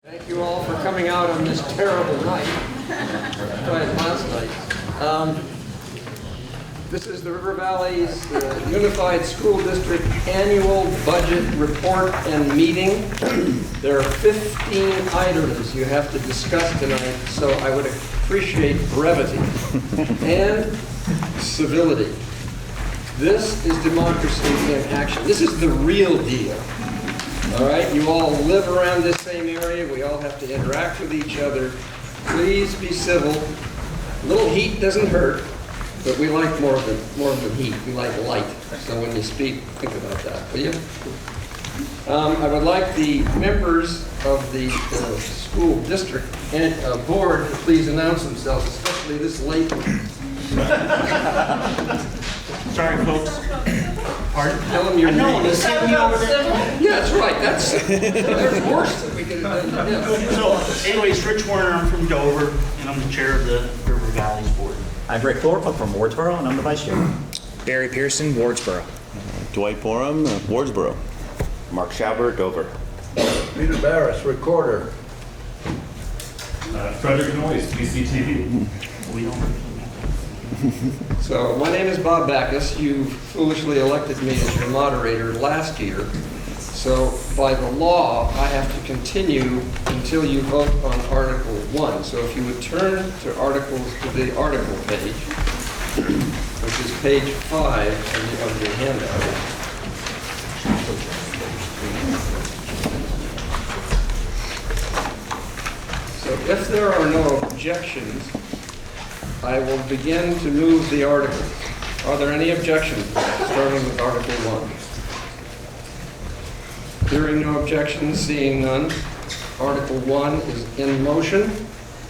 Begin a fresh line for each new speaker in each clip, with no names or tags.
Thank you all for coming out on this terrible night. Tried last night. This is the River Valley's Unified School District Annual Budget Report and Meeting. There are 15 items you have to discuss tonight, so I would appreciate brevity and civility. This is democracy in action. This is the real deal. All right, you all live around this same area. We all have to interact with each other. Please be civil. A little heat doesn't hurt, but we like more than heat. We like light. So when you speak, think about that, will you? I would like the members of the school district and board to please announce themselves, especially this late.
Sorry, folks. Pardon?
Tell them your name.
Yeah,
that's right. There's worse that we can. Yeah.
So, anyways, Rich Warner, I'm from Dover, and I'm the chair of the River Valleys Board.
I'm Rick Thorpe, I'm from Wardsboro, and I'm the vice chair.
Barry Pearson, Wardsboro.
Dwight Borum, Wardsboro.
Mark Schauber, Dover.
Peter Barris, recorder.
Frederick Noyes, BCTV.
We don't.
So my name is Bob Backus. You foolishly elected me as your moderator last year. So by the law, I have to continue until you vote on Article 1. So if you would turn to the article page, which is page 5 of your handout. So if there are no objections, I will begin to move the article. Are there any objections, starting with Article 1? Hearing no objections, seeing none, Article 1 is in motion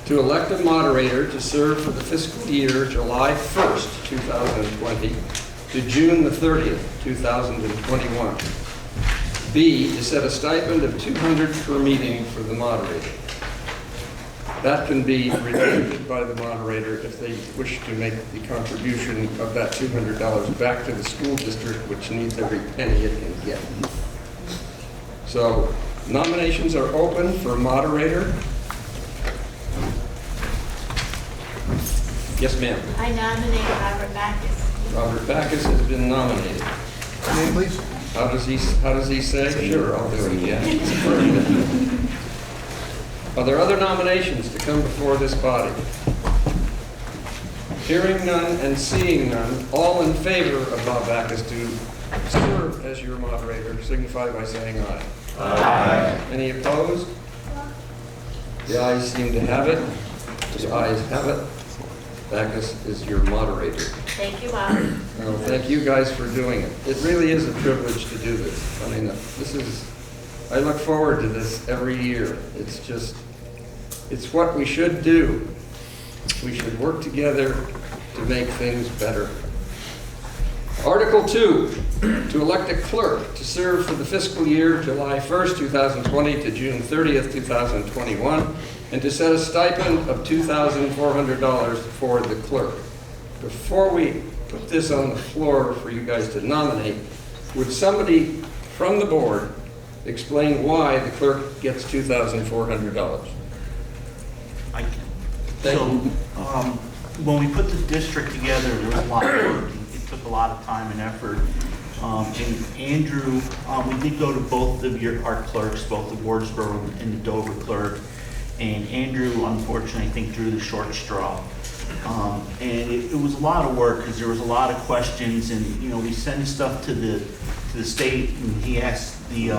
to elect a moderator to serve for the fiscal year July 1st, 2020 to June the 30th, 2021. B, to set a stipend of $200 per meeting for the moderator. That can be reduced by the moderator if they wish to make the contribution of that $200 back to the school district, which needs every penny it can get. So nominations are open for moderator. Yes, ma'am.
I nominate Robert Backus.
Robert Backus has been nominated.
Name, please.
How does he say? Sure, I'll do it again. Are there other nominations to come before this body? Hearing none and seeing none, all in favor of Bob Backus to serve as your moderator, signify by saying aye. Aye. Any opposed? The ayes seem to have it. The ayes have it. Backus is your moderator.
Thank you, Bob.
Well, thank you guys for doing it. It really is a privilege to do this. I mean, I look forward to this every year. It's what we should do. We should work together to make things better. Article 2, to elect a clerk to serve for the fiscal year July 1st, 2020 to June 30th, 2021, and to set a stipend of $2,400 for the clerk. Before we put this on the floor for you guys to nominate, would somebody from the board explain why the clerk gets $2,400?
I can. So, when we put the district together, there was a lot of work. It took a lot of time and effort. And Andrew, we did go to both of our clerks, both the Wardsboro and the Dover clerk. And Andrew, unfortunately, I think drew the short straw. And it was a lot of work because there was a lot of questions, and we send stuff to the state, and he asks the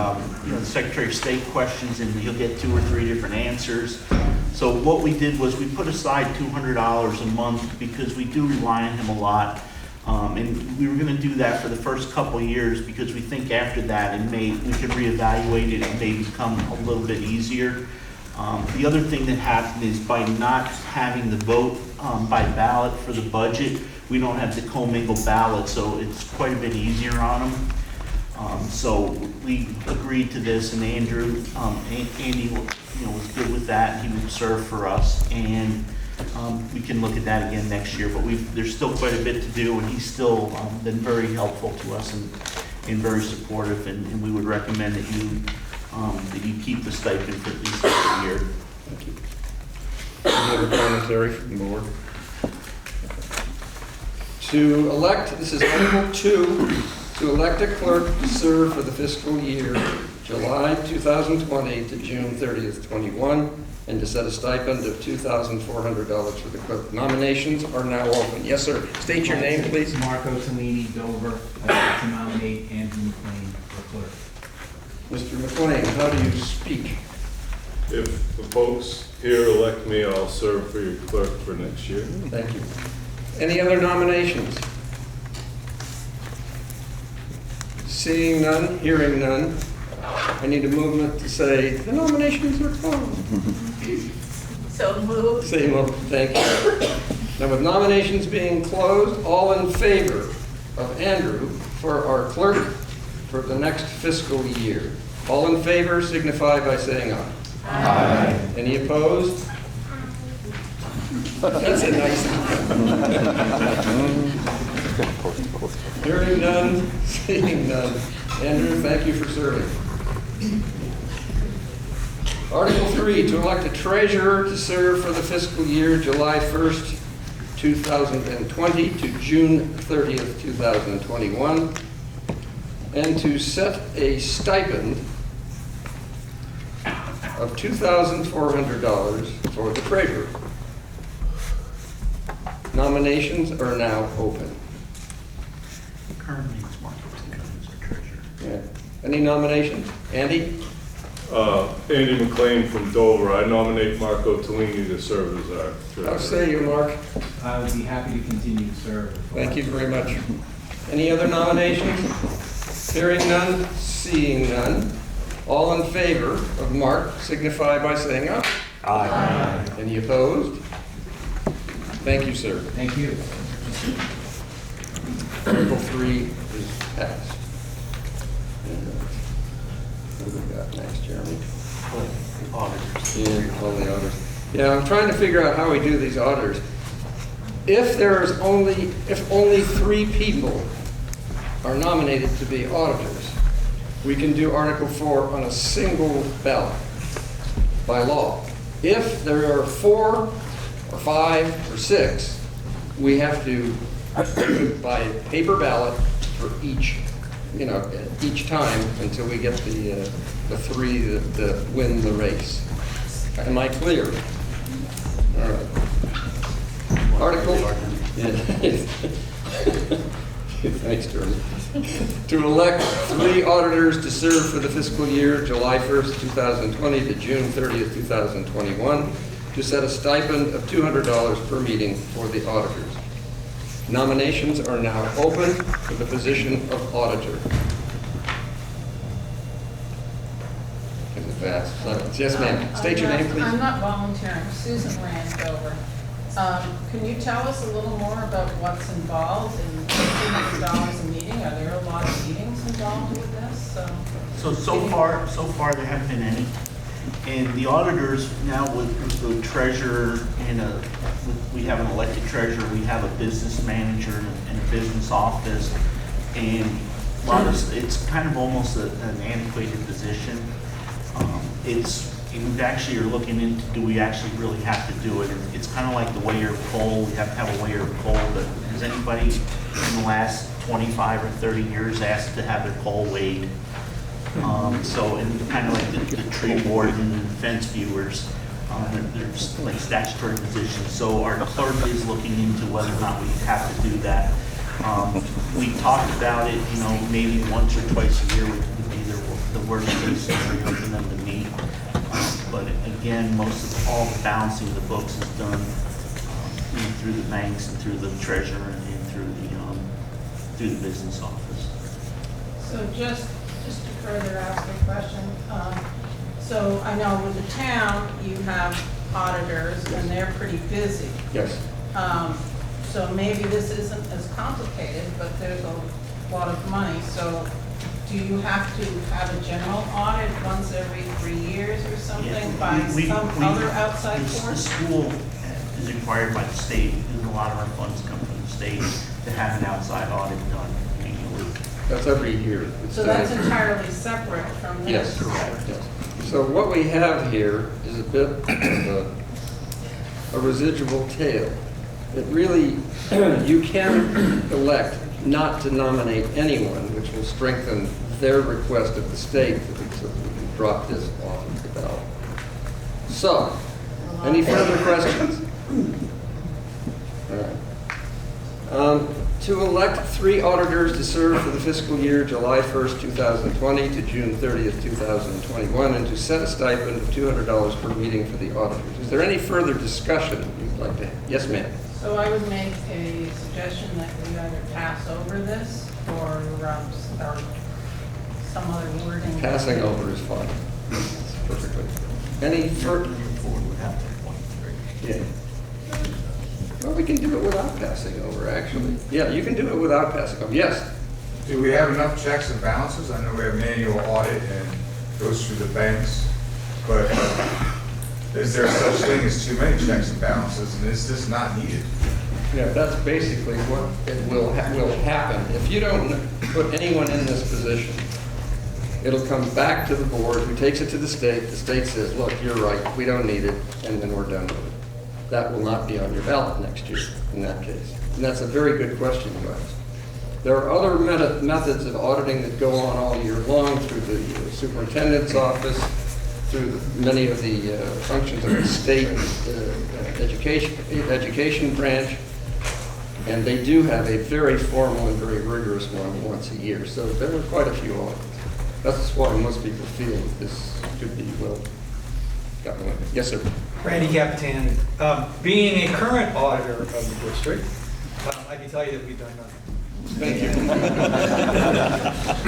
Secretary of State questions, and he'll get 2 or 3 different answers. So what we did was we put aside $200 a month because we do rely on him a lot. And we were going to do that for the first couple of years because we think after that we could reevaluate it and may become a little bit easier. The other thing that happened is by not having the vote by ballot for the budget, we don't have the commingled ballot, so it's quite a bit easier on them. So we agreed to this, and Andy was good with that. He would serve for us, and we can look at that again next year. But there's still quite a bit to do, and he's still been very helpful to us and very supportive. And we would recommend that you that you keep the stipend for at least a year.
Any other commentary from the board? To elect, this is Article 2, to elect a clerk to serve for the fiscal year July 2020 to June 30th, 21, and to set a stipend of $2,400 for the clerk. Nominations are now open. Yes, sir. State your name, please.
Marco Tellini, Dover. I'd like to nominate Andrew McLean for clerk.
Mr. McLean, how do you speak?
If the folks here elect me, I'll serve for your clerk for next year.
Thank you. Any other nominations? Seeing none, hearing none, I need a movement to say the nominations are closed.
So moved.
Say moved. Thank you. Now, with nominations being closed, all in favor of Andrew for our clerk for the next fiscal year? All in favor signify by saying aye. Aye. Any opposed? That's a nice Hearing none, seeing none. Andrew, thank you for serving. Article 3, to elect a treasurer to serve for the fiscal year July 1st, 2020 to June 30th, 2021, and to set a stipend of $2,400 for the treasurer. Nominations are now open.
Currently, it's Marco Tellini as our treasurer.
Yeah. Any nominations? Andy?
Andy McLean from Dover. I nominate Marco Tellini to serve as our treasurer.
How say you, Mark?
I would be happy to continue to serve.
Thank you very much. Any other nominations? Hearing none, seeing none. All in favor of Mark signify by saying aye. Aye. Any opposed? Thank you, sir.
Thank you.
Article 3 is passed. What do we got next, Jeremy?
Auditors.
Yeah, all the auditors. Yeah, I'm trying to figure out how we do these auditors. If only 3 people are nominated to be auditors, we can do Article 4 on a single ballot by law. If there are 4 or 5 or 6, we have to do it by paper ballot for each time until we get the 3 that win the race. Am I clear? All right. Article. Thanks, Jeremy. To elect 3 auditors to serve for the fiscal year July 1st, 2020 to June 30th, 2021, to set a stipend of $200 per meeting for the auditors. Nominations are now open for the position of auditor. In the vast silence. Yes, ma'am. State your name, please.
I'm not volunteering. Susan Landover. Can you tell us a little more about what's involved in $200 a meeting? Are there a lot of meetings involved with this?
So far there haven't been any. And the auditors now with the treasurer and we have an elected treasurer, we have a business manager and a business office, and a lot of it's kind of almost an antiquated position. We actually are looking into, do we actually really have to do it? It's kind of like the weigher of coal. We have to have a weigher of coal, but has anybody in the last 25 or 30 years asked to have their coal weighed? And kind of like the tree warden and fence viewers, there's like statutory positions. So our clerk is looking into whether or not we have to do that. We talked about it, maybe once or twice a year would be the worst case scenario for them to meet. But again, all the balancing of the books is done through the banks and through the treasurer and through the business office.
So just to further ask a question, so I know with the town, you have auditors and they're pretty busy.
Yes.
So maybe this isn't as complicated, but there's a lot of money. So do you have to have a general audit once every 3 years or something by some other outside
The
force?
school is required by the state, and a lot of our funds come from the state, to have an outside audit done annually.
That's every year.
So that's entirely separate from this?
Yes. Yes. So what we have here is a bit of a residual tail. It really, you can elect not to nominate anyone, which will strengthen their request of the state that we can drop this off of the ballot. So, any further questions? All right. To elect 3 auditors to serve for the fiscal year July 1st, 2020 to June 30th, 2021, and to set a stipend of $200 per meeting for the auditors. Is there any further discussion you'd like to have? Yes, ma'am.
So I would make a suggestion that we either pass over this or some other wording.
Passing over is fine. That's perfectly. Any further? Yeah. Well, we can do it without passing over, actually. Yeah, you can do it without passing over. Yes?
Do we have enough checks and balances? I know we have an annual audit and goes through the banks, but is there such thing as too many checks and balances, and is this not needed?
Yeah, that's basically what it will happen. If you don't put anyone in this position, it'll come back to the board, who takes it to the state says, look, you're right, we don't need it, and then we're done with it. That will not be on your ballot next year in that case. And that's a very good question you asked. There are other methods of auditing that go on all year long through the superintendent's office, through many of the functions of the state education branch, and they do have a very formal and very rigorous one once a year. So there are quite a few audits. That's why most people feel that this could be well gotten. Yes, sir.
Randy Capitan, being a current auditor of the district, I can tell you that we've done nothing.
Thank you.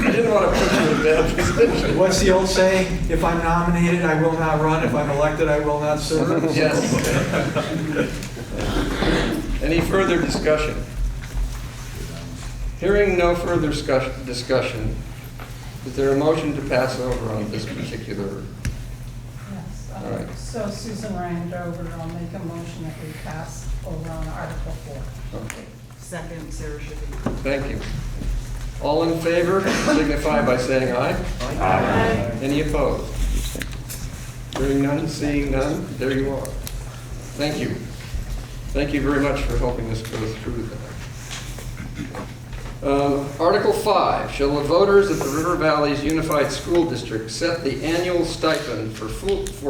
I didn't want to put you in a bad position.
What's the old saying? If I'm nominated, I will not run. If I'm elected, I will not serve.
Yes. Any further discussion? Hearing no further discussion, is there a motion to pass over on this particular?
Yes.
All right.
So Susan Randover, I'll make a motion that we pass over on Article 4.
Okay.
Second, Sarah Shippey.
Thank you. All in favor, signify by saying aye.
Aye.
Any opposed? Hearing none, seeing none, there you are. Thank you. Thank you very much for helping us go through that. Article 5, shall the voters of the River Valley's Unified School District set the annual stipend for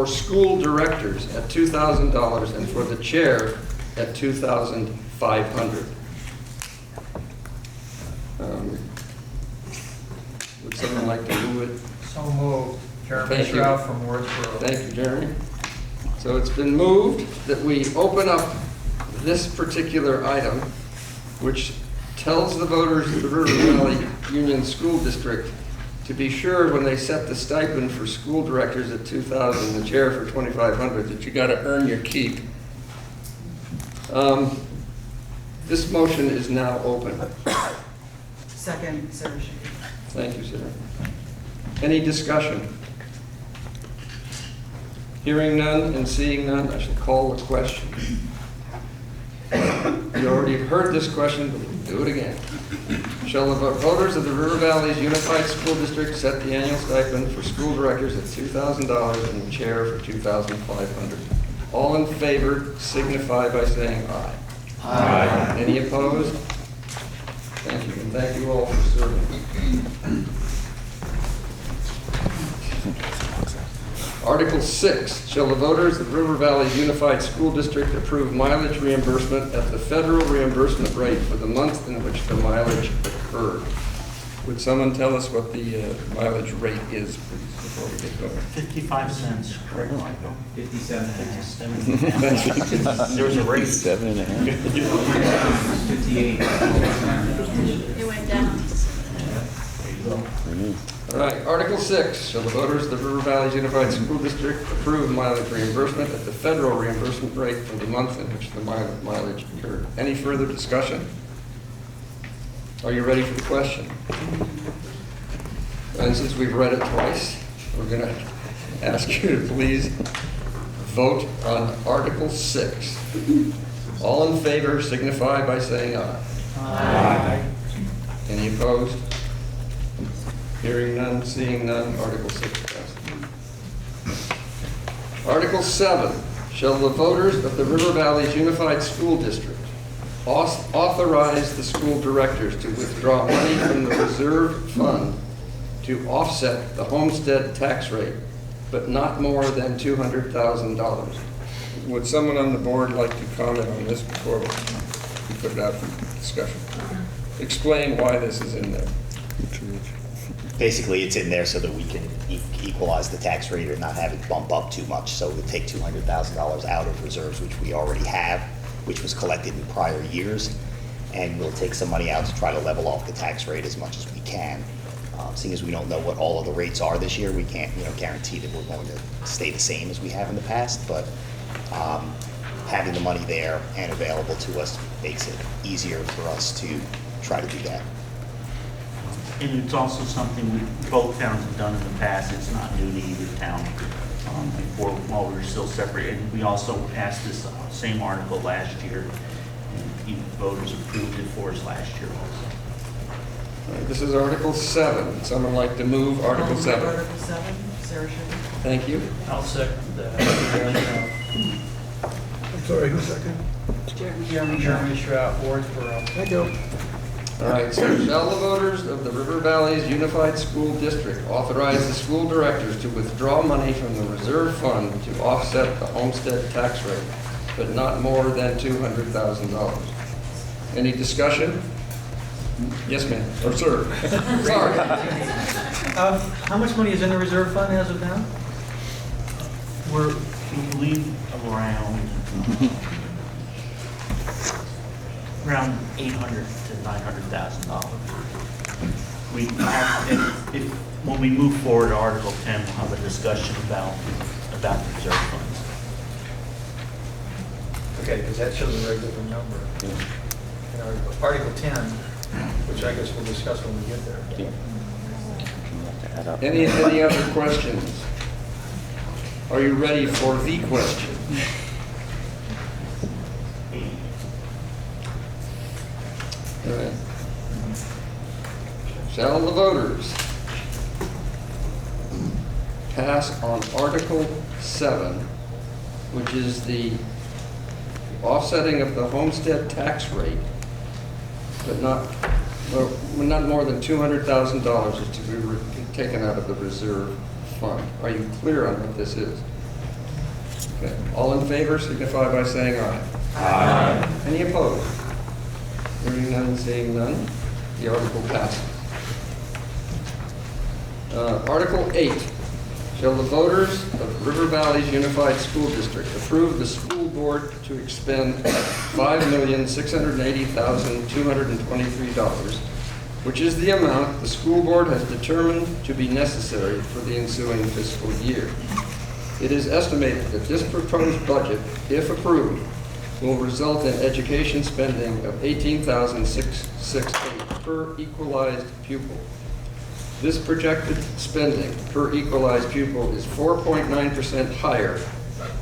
school directors at $2,000 and for the chair at $2,500? Would someone like to move it?
So moved. Jeremy
Thank you.
Stroud from Wardsboro.
Thank you, Jeremy. So it's been moved that we open up this particular item, which tells the voters of the River Valley Union School District to be sure when they set the stipend for school directors at $2,000, the chair for $2,500, that you got to earn your keep. This motion is now open.
Second, Sarah Shippey.
Thank you, Sarah. Any discussion? Hearing none and seeing none, I shall call the question. You already heard this question, but we'll do it again. Shall the voters of the River Valley's Unified School District set the annual stipend for school directors at $2,000 and the chair for $2,500? All in favor signify by saying aye. Aye. Any opposed? Thank you, and thank you all for serving. Article 6, shall the voters of River Valley Unified School District approve mileage reimbursement at the federal reimbursement rate for the month in which the mileage occurred? Would someone tell us what the mileage rate is, please, before we get going?
55 cents, correct, Michael?
57.5.
57.5. There was a rate.
7.5.
58.
It went down.
All right, Article 6, shall the voters of the River Valley Unified School District approve mileage reimbursement at the federal reimbursement rate for the month in which the mileage occurred? Any further discussion? Are you ready for the question? And since we've read it twice, we're going to ask you to please vote on Article 6. All in favor signify by saying aye. Aye. Any opposed? none, seeing none, Article 6 passes. Article 7, shall the voters of the River Valley's Unified School District authorize the school directors to withdraw money from the reserve fund to offset the homestead tax rate, but not more than $200,000. Would someone on the board like to comment on this before we put it out for discussion? Explain why this is in there.
Basically, it's in there so that we can equalize the tax rate or not have it bump up too much. So we'll take $200,000 out of reserves, which we already have, which was collected in prior years, and we'll take some money out to try to level off the tax rate as much as we can. Seeing as we don't know what all of the rates are this year, we can't, guarantee that we're going to stay the same as we have in the past, but having the money there and available to us makes it easier for us to try to do that.
And it's also something both towns have done in the past. It's not new to either town. Before, while we were still separate, and we also passed this same article last year, and even voters approved it for us last year also.
All right, this is Article 7. Would someone like to move Article 7?
Article 7, Sarah Shippey.
Thank you.
I'll second that.
I'm sorry, who's second?
Jeremy Strout, Wardsboro.
Thank you.
All right, so shall the voters of the River Valley's Unified School District authorize the school directors to withdraw money from the reserve fund to offset the homestead tax rate, but not more than $200,000? Any discussion? Yes, ma'am, or sir. Sorry.
How much money is in the reserve fund as of now?
We believe around $800,000 to $900,000. We have, when we move forward to Article 10, we'll have a discussion about the reserve funds.
Okay, because that shows a very different number. Article 10, which I guess we'll discuss when we get there.
Any other questions? Are you ready for the question? All right. Shall the voters pass on Article 7, which is the offsetting of the homestead tax rate, but not more than $200,000 is to be taken out of the reserve fund? Are you clear on what this is? Okay. All in favor signify by saying aye. Aye. Any opposed? Hearing none, seeing none, the article passes. Article 8, shall the voters of River Valley's Unified School District approve the school board to expend $5,680,223, which is the amount the school board has determined to be necessary for the ensuing fiscal year. It is estimated that this proposed budget, if approved, will result in education spending of $18,668 per equalized pupil. This projected spending per equalized pupil is 4.9% higher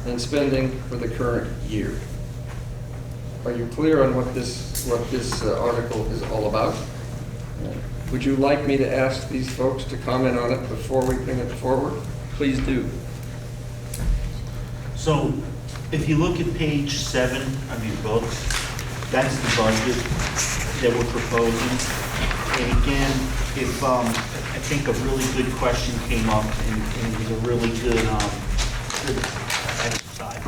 than spending for the current year. Are you clear on what this article is all about? Would you like me to ask these folks to comment on it before we bring it forward? Please do.
So if you look at page 7 of your books, that's the budget that we're proposing. And again, if I think a really good question came up, and it was a really good exercise.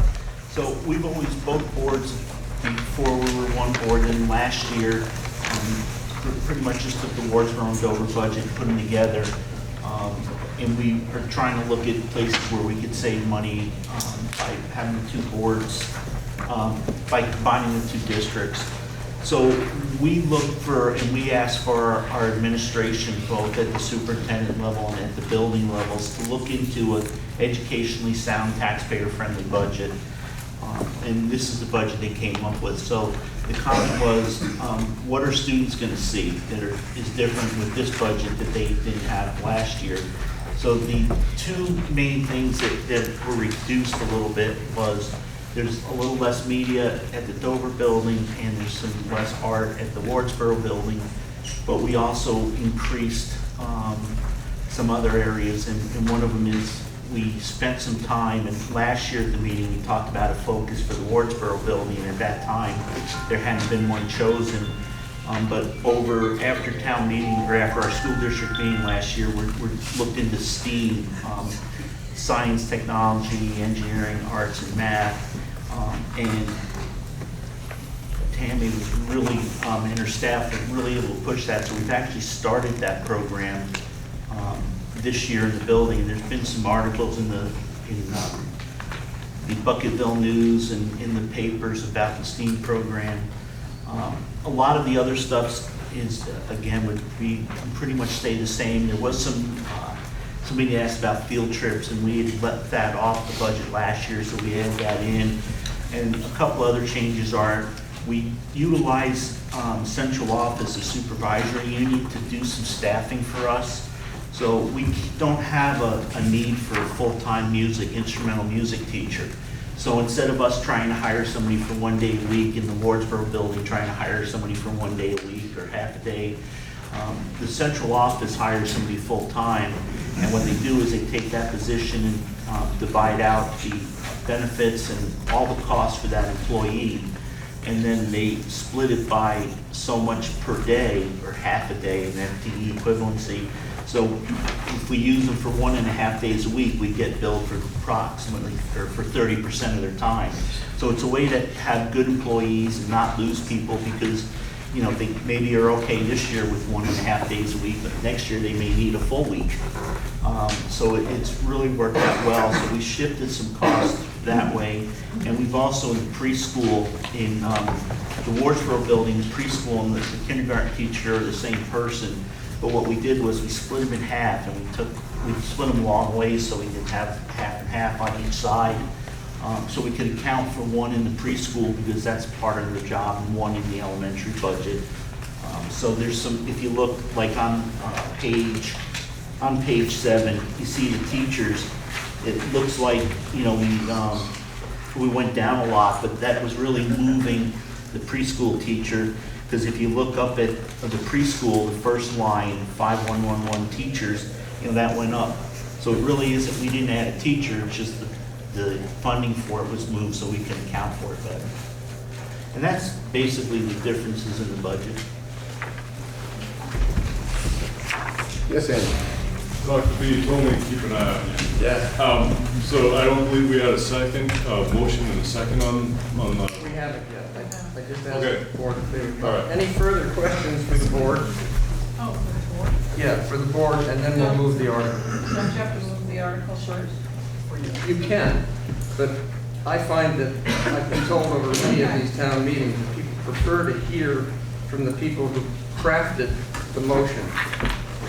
So we've always, both boards, before we were one board, and last year, pretty much just took the Wardsboro and Dover budget, put them together, and we are trying to look at places where we could save money by having the two boards, by combining the two districts. So we look for, and we ask for our administration, both at the superintendent level and at the building levels, to look into an educationally sound, taxpayer-friendly budget. And this is the budget they came up with. So the comment was, what are students going to see that is different with this budget that they didn't have last year? So the two main things that were reduced a little bit was there's a little less media at the Dover building, and there's some less art at the Wardsboro building. But we also increased some other areas, and one of them is we spent some time, and last year at the meeting, we talked about a focus for the Wardsboro building, and at that time, there hadn't been one chosen. But after town meeting, or after our school district meeting last year, we're looked into STEAM, science, technology, engineering, arts, and math. And Tammy was really, and her staff were really able to push that. So we've actually started that program this year in the building. There's been some articles in the Bucketville News and in the papers about the STEAM program. A lot of the other stuff is, again, would be pretty much stay the same. There was somebody asked about field trips, and we had let that off the budget last year, so we added that in. And a couple other changes are, we utilize central office, a supervisory unit, to do some staffing for us. So we don't have a need for a full-time instrumental music teacher. So instead of us trying to hire somebody for 1 day a week in the Wardsboro building, trying to hire somebody for 1 day a week or half a day, the central office hires somebody full-time. And what they do is they take that position and divide out the benefits and all the costs for that employee. And then they split it by so much per day, or half a day, an FTE equivalency. So if we use them for 1.5 days a week, we get billed for approximately, or for 30% of their time. So it's a way to have good employees and not lose people, because they maybe are okay this year with 1.5 days a week, but next year they may need a full week. So it's really worked out well. So we shifted some costs that way. And we've also, in the preschool, in the Wardsboro building, the preschool and the kindergarten teacher are the same person. But what we did was we split them in half, and we split them long ways so we could have half and half on each side. So we could account for one in the preschool, because that's part of their job, and one in the elementary budget. So there's some, if you look like on page 7, you see the teachers. It looks like, we went down a lot, but that was really moving the preschool teacher. Because if you look up at the preschool, the first line, 5111 teachers, that went up. So it really isn't, we didn't add a teacher, it's just the funding for it was moved so we can account for it better. And that's basically the differences in the budget.
Yes, Andy?
Dr. B, you told me to keep an eye on you.
Yeah.
So I don't believe we had a second, motion and a second on the...
We haven't yet. I just asked
Okay.
the board if they would.
All right.
Any further questions for the board?
Oh, for the board?
Yeah, for the board, and then we'll move the article.
Don't you have to move the article first?
You can, but I find that I've been told over many of these town meetings that people prefer to hear from the people who crafted the motion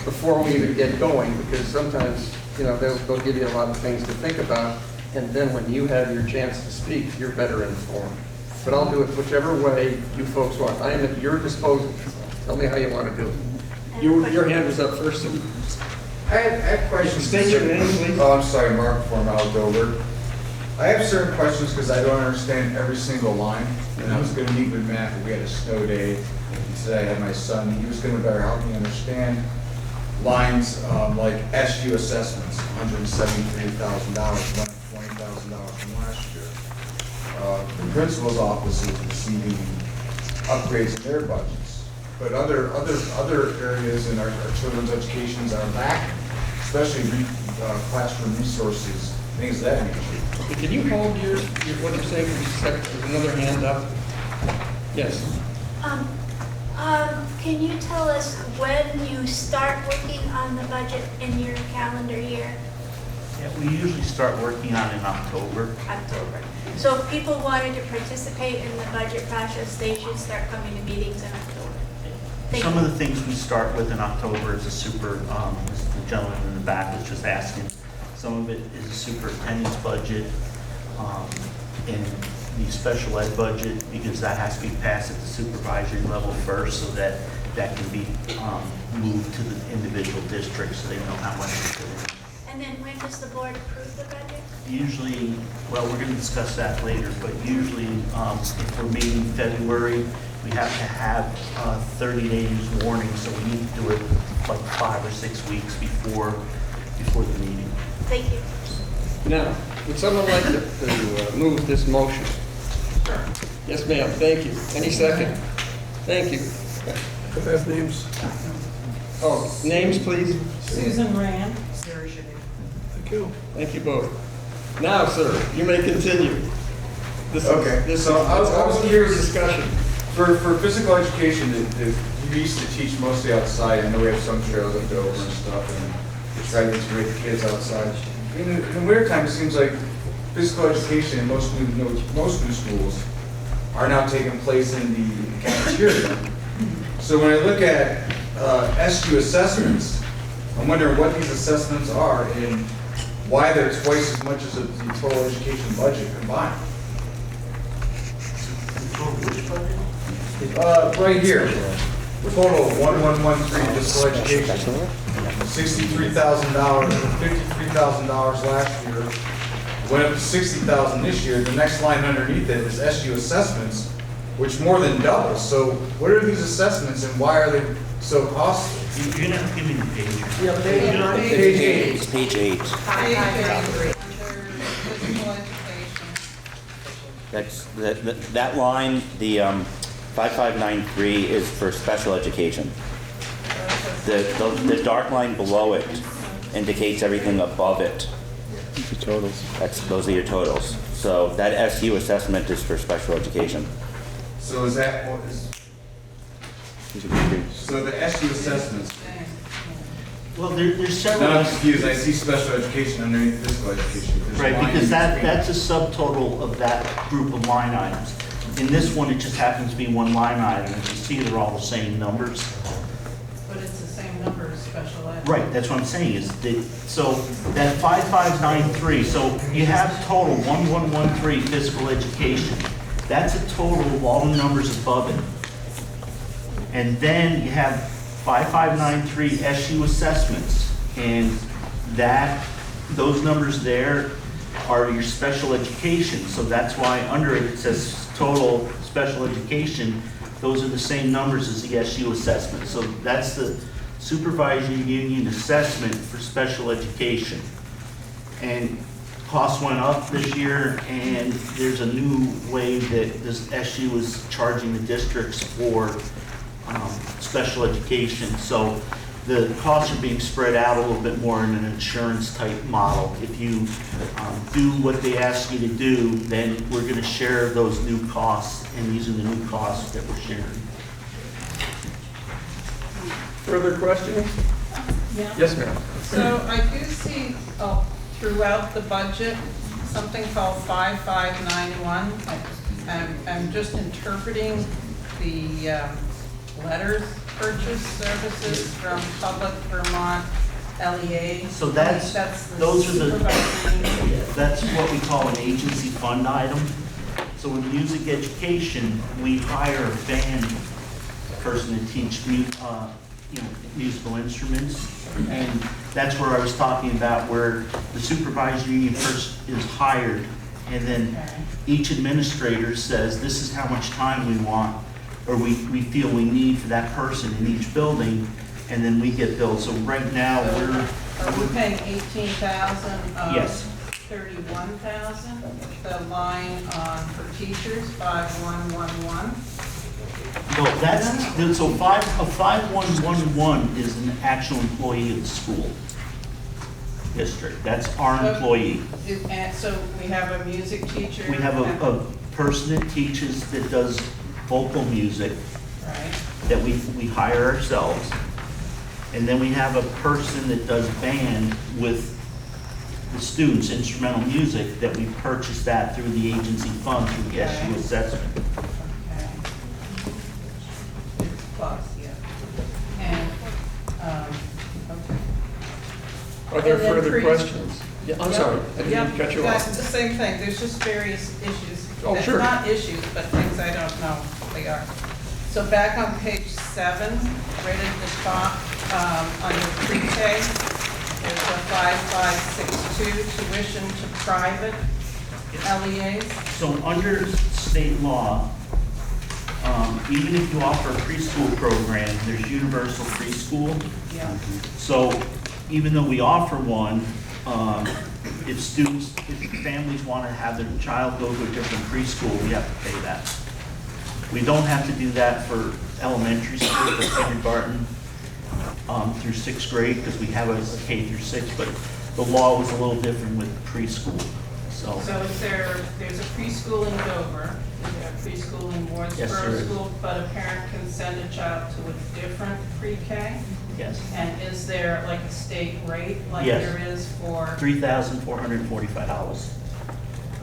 before we even get going, because sometimes, they'll give you a lot of things to think about, and then when you have your chance to speak, you're better informed. But I'll do it whichever way you folks want. I am at your disposal. Tell me how you want to do it. Your hand was up first.
I have questions.
State your name, please.
Oh, I'm sorry, Mark Formal Dover. I have certain questions because I don't understand every single line. And I was going to meet with Matt, but we had a snow day. He said I had my son. He was going to better help me understand lines like SU assessments, $173,000, went $20,000 from last year. The principal's office is receiving upgrades in their budgets. But other areas in our children's educations are lacking, especially classroom resources, things of that nature.
Can you hold what you're saying for just a second? There's another hand up. Yes.
Can you tell us when you start working on the budget in your calendar year?
Yeah, we usually start working on it in October.
October. So if people wanted to participate in the budget process, they should start coming to meetings in October.
Some of the things we start with in October is as the gentleman in the back was just asking. Some of it is a superintendent's budget and the special ed budget, because that has to be passed at the supervisory level first, so that can be moved to the individual districts so they know how much to put in.
And then when does the board approve the budget?
Usually, well, we're going to discuss that later, but usually if we're meeting in February, we have to have 30 days warning, so we need to do it like 5 or 6 weeks before the meeting.
Thank you.
Now, would someone like to move this motion? Yes, ma'am, thank you. Any second? Thank you.
Could I have names?
Oh, names, please?
Susan Rand.
Sarah Schiff.
Thank you.
Thank you both. Now, sir, you may continue.
Okay, so I was curious,
discussion.
for physical education, we used to teach mostly outside. I know we have some trails up over and stuff, and we try to integrate the kids outside. In the winter time, it seems like physical education in most new schools are now taking place in the cafeteria. So when I look at SU assessments, I'm wondering what these assessments are and why they're twice as much as the total education budget combined.
Which budget?
Right here, total 1113 fiscal education, $63,000, $53,000 last year, went up to $60,000 this year. The next line underneath it is SU assessments, which more than doubles. So what are these assessments and why are they so costly?
You're gonna have to give me the page.
Yeah,
Page 8.
It's page 8.
Page 8, under physical education.
That's, that line, the 5593 is for special education. The dark line below it indicates everything above it.
The totals.
Those are your totals. So that SU assessment is for special education.
So is that what is? So the SU assessments.
Well, there's several.
Now I'm confused. I see special education underneath physical education. There's
Right,
line
because
in
that's a subtotal of that group of line items. In this one, it just happens to be one line item. As you see, they're all the same numbers.
But it's the same number as special ed.
Right, that's what I'm saying, so that 5593, so you have total 1113 physical education. That's a total of all the numbers above it. And then you have 5593 SU assessments, and those numbers there are your special education. So that's why under it says total special education. Those are the same numbers as the SU assessment. So that's the supervisory union assessment for special education. And costs went up this year, and there's a new way that this SU is charging the districts for special education. So the costs are being spread out a little bit more in an insurance type model. If you do what they ask you to do, then we're going to share those new costs, and these are the new costs that we're sharing.
Further questions?
Yeah.
Yes, ma'am.
So I do see throughout the budget, something called 5591. I'm just interpreting the letters purchase services from Public Vermont LEA.
So
that's
what we call an agency fund item. So in music education, we hire a band person to teach musical instruments. And that's where I was talking about where the supervisory union person is hired, and then each administrator says, this is how much time we want, or we feel we need for that person in each building, and then we get billed. So right now,
Are we paying 18,000 of
Yes.
31,000? The line for teachers, 5111.
No, so 5111 is an actual employee of the school district. That's our employee.
And so we have a music teacher.
We have a person that teaches, that does vocal music,
Right.
that we hire ourselves. And then we have a person that does band with the students, instrumental music, that we purchase that through the agency fund through the SU assessment.
Okay. Plus, yeah. And, okay.
Are there
And then
further questions? Yeah, I'm sorry, I didn't cut you
That's
off.
the same thing, there's just various issues.
Oh, sure.
Not issues, but things I don't know what they are. So back on page 7, right at the top, under pre-K, there's a 5562 tuition to private LEAs.
So under state law, Even if you offer a preschool program, there's universal preschool.
Yeah.
So even though we offer one, if families want to have their child go to a different preschool, we have to pay that. We don't have to do that for elementary school, for kindergarten through 6th grade, because we have a K through 6, but the law was a little different with preschool, so.
So is there's a preschool in Dover, is there a preschool in
Yes, there
Wardsboro
is.
School, but a parent can send a child to a different pre-K?
Yes,
And is there like a state rate like
Yes.
there is for?
$3,445.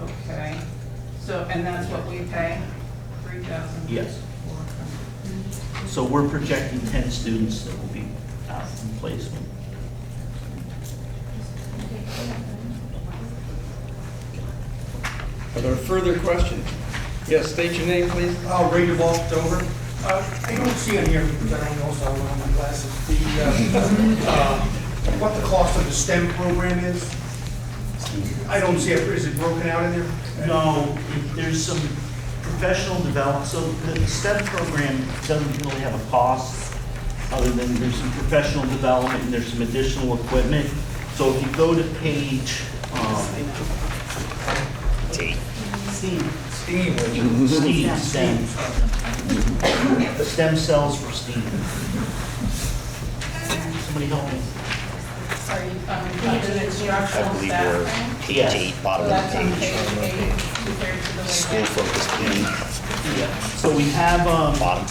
Okay, so, and that's what we pay, 3,000?
Yes. So we're projecting 10 students that will be out in placement.
Are there further questions? Yes, state your name, please.
Ray DeVault, Dover. I don't see on here, because I don't also have my glasses, what the cost of the STEM program is. I don't see it. Is it broken out in there?
No, there's some professional development, so the STEM program doesn't really have a cost, other than there's some professional development and there's some additional equipment. So if you go to page,
Steam.
STEM. The stem cells for STEAM. Somebody help me.
Are you, under instructional
I believe we're
staffing?
page
Yes.
8, bottom
So
of
that's
the
on
page.
page 8, compared to the way
School
down.
focused
Yeah. So we have,
bottom.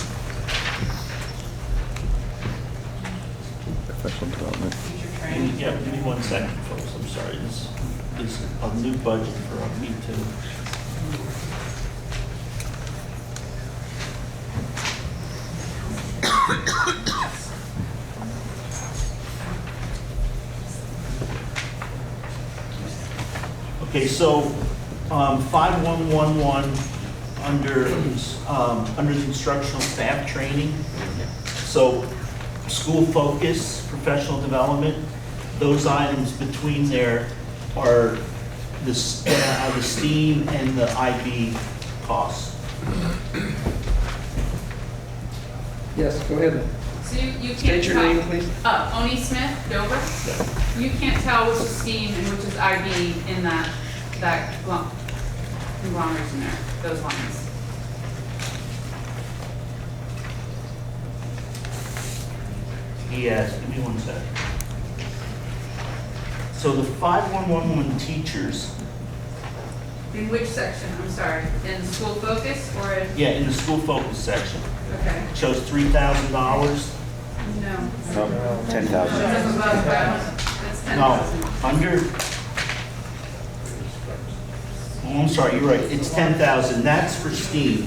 Professional development.
Teacher training.
yeah, give me 1 second, folks, I'm sorry, this is a new budget for me too. Okay, so 5111 under the instructional staff training. So school focus, professional development, those items between there are the STEAM and the IB costs.
Yes, go ahead.
So you can't
State your
tell.
name, please.
Oni Smith, Dover. You can't tell which is STEAM and which is IB in that conglomeration there, those lines.
Yes, give me 1 second. So the 5111 teachers,
In which section? I'm sorry. In school focus or in?
yeah, in the school focus section,
Okay.
shows $3,000.
No.
10,000.
That's above that. That's 10,000.
No, under, oh, I'm sorry, you're right, it's 10,000, that's for STEAM.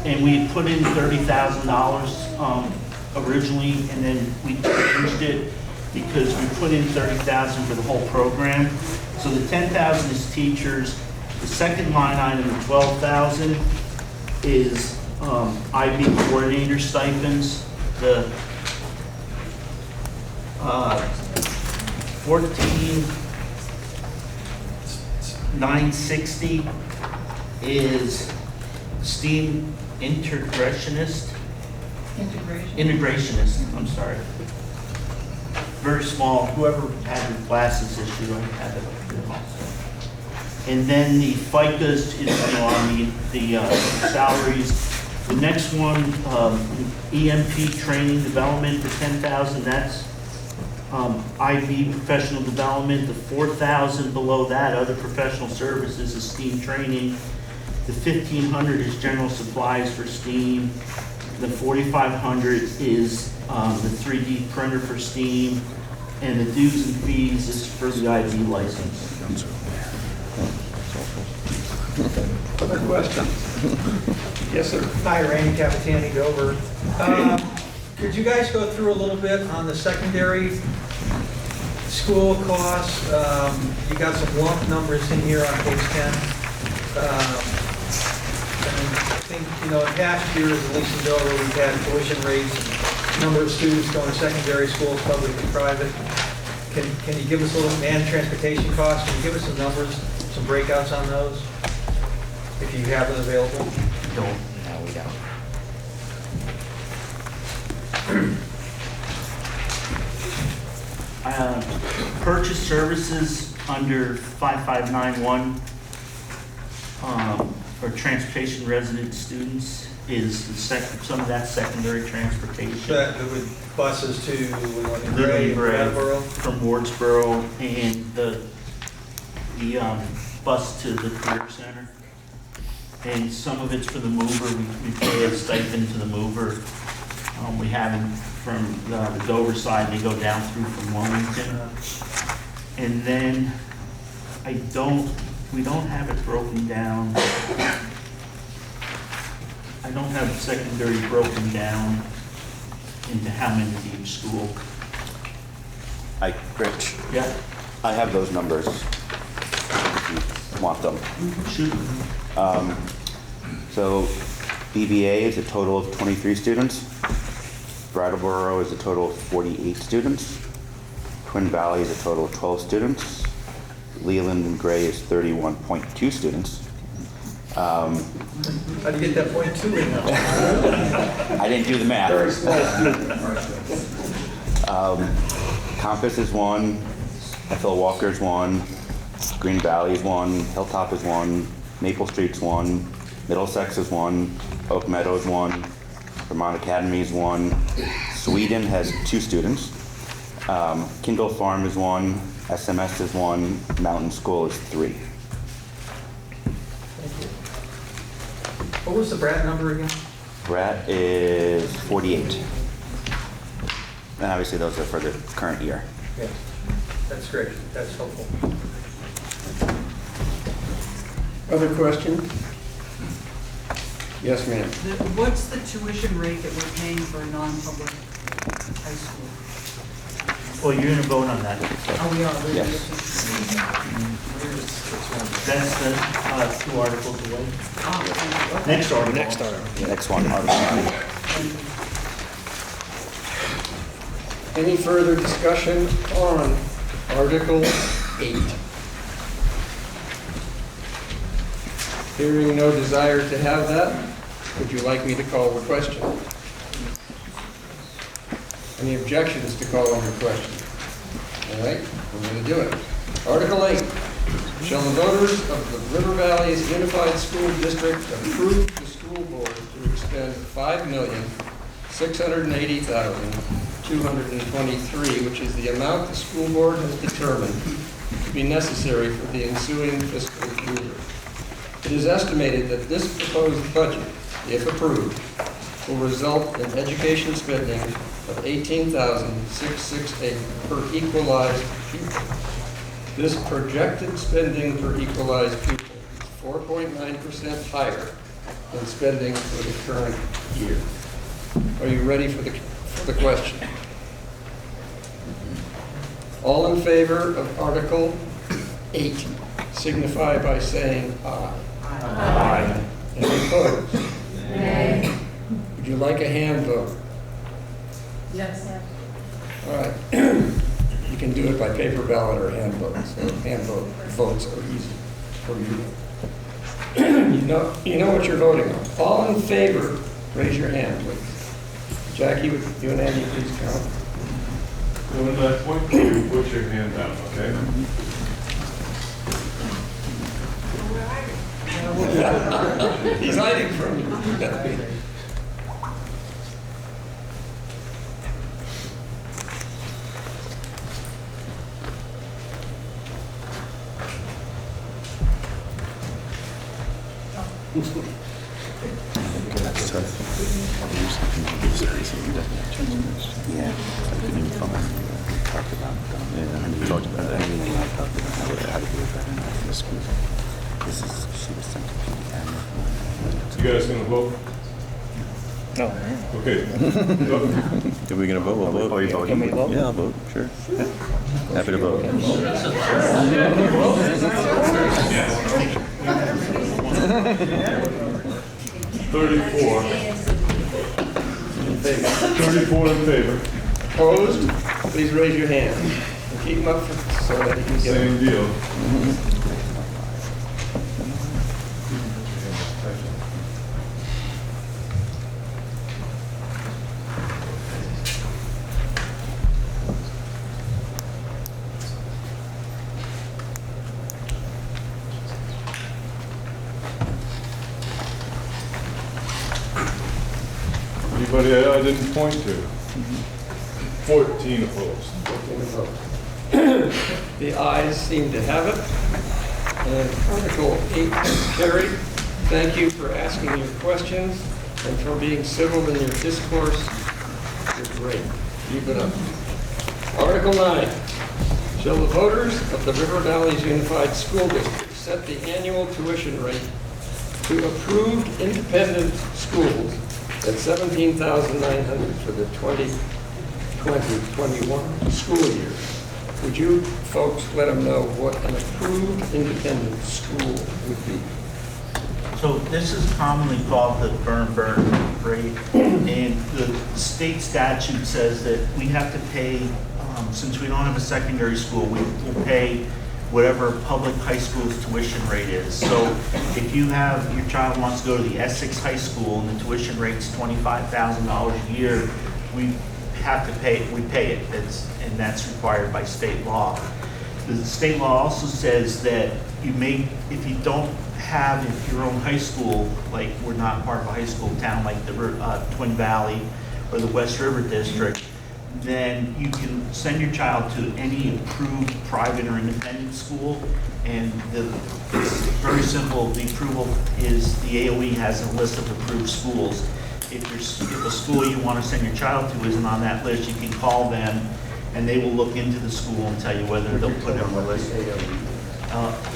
And we had put in $30,000 originally, and then we changed it because we put in $30,000 for the whole program. So the 10,000 is teachers, the second line item, the 12,000, is IB coordinator stipends, the 14,960 is STEAM integrationist. Integrationist, I'm sorry. Very small, whoever had the glasses issue, I have it up here also. And then the FICAs is on the salaries. The next one, EMP training development for 10,000, that's IB professional development. The 4,000 below that, other professional services is STEAM training. The 1,500 is general supplies for STEAM. The 4,500 is the 3D printer for STEAM. And the dues and fees is for the IB license.
Other questions? Yes, sir.
Hi, Randy Capitani, Dover. Could you guys go through a little bit on the secondary school costs? You got some lump numbers in here on page 10. And I think, in past years, at least in Dover, we've had tuition rates, number of students going to secondary schools, public and private. Can you give us a little, and transportation costs, can you give us some numbers, some breakouts on those? if you have them available?
Don't.
No, we don't.
Purchase services under 5591 for transportation resident students is some of that secondary transportation.
That would buses to Gray, Brattleboro?
From Wardsboro, and the bus to the career center. And some of it's for the mover. We pay a stipend to the mover. We have them from the Dover side, they go down through from Wilmington. And then we don't have it broken down. I don't have secondary broken down into how many to each school.
Rich,
Yeah.
I have those numbers if you want them.
Shoot.
So BBA is a total of 23 students. Brattleboro is a total of 48 students. Twin Valley is a total of 12 students. Leland and Gray is 31.2 students.
How do you get that point two in now?
I didn't do the math.
Very small student.
Compass is one, FL Walker is one, Green Valley is one, Hilltop is one, Maple Street's one, Middlesex is one, Oak Meadow is one, Vermont Academy is one, Sweden has 2 students, Kindle Farm is one, SMS is one, Mountain School is 3.
What was the Brat number again?
Brat is 48. And obviously those are for the current year.
Yeah, that's great, that's helpful.
Other questions? Yes, ma'am.
What's the tuition rate that we're paying for a non-public high school?
Well, you're going to vote on that.
Oh, we are.
Yes.
That's the 2 articles away. Next article.
Next one, Article 9.
Any further discussion on Article 8? Hearing no desire to have that, would you like me to call the question? Any objections to calling the question? All right, we're going to do it. Article 8. Shall the voters of the River Valley's Unified School District approve the school board to expend $5,680,223, which is the amount the school board has determined to be necessary for the ensuing fiscal year. It is estimated that this proposed budget, if approved, will result in education spending of $18,668 per equalized pupil. This projected spending per equalized pupil is 4.9% higher than spending for the current year. Are you ready for the question? All in favor of Article 8 signify by saying aye. Aye. Any opposed? Nay. Would you like a hand vote?
Yes.
All right. You can do it by paper ballot or hand vote. So hand votes are easy for you. You know what you're voting on. All in favor, raise your hand, please. Jackie, would you and Andy please count?
When I point to you, put your hand down, okay?
He's hiding from you.
That's tough.
Yeah.
Talked about that.
How to do it better in the school. She was sent to
You guys gonna vote?
No.
Okay.
If we're gonna vote, we'll vote.
Are you voting?
Can we vote? Yeah, I'll vote, sure. Happy to vote.
34. 34 in favor.
Opposed? Please raise your hand. And keep them up so that you can get
Same deal. Anybody I didn't point to? 14 opposed.
14 opposed. The ayes seem to have it. And Article 8 is carried. Thank you for asking your questions and for being civil in your discourse. You're great. Keep it up. Article 9. Shall the voters of the River Valleys Unified School District set the annual tuition rate to approved independent schools at $17,900 for the 2020-21 school year? Would you folks let them know what an approved independent school would be?
So this is commonly called the burn rate, and the state statute says that we have to pay, since we don't have a secondary school, we will pay whatever public high school's tuition rate is. So if you have, your child wants to go to the Essex High School and the tuition rate's $25,000 a year, we have to pay, we pay it, and that's required by state law. The state law also says that you may, if you don't have your own high school, like we're not part of a high school town like the Twin Valley or the West River District, then you can send your child to any approved private or independent school, and it's very simple. The approval is the AOE has a list of approved schools. If a school you want to send your child to isn't on that list, you can call them and they will look into the school and tell you whether they'll put it on the list.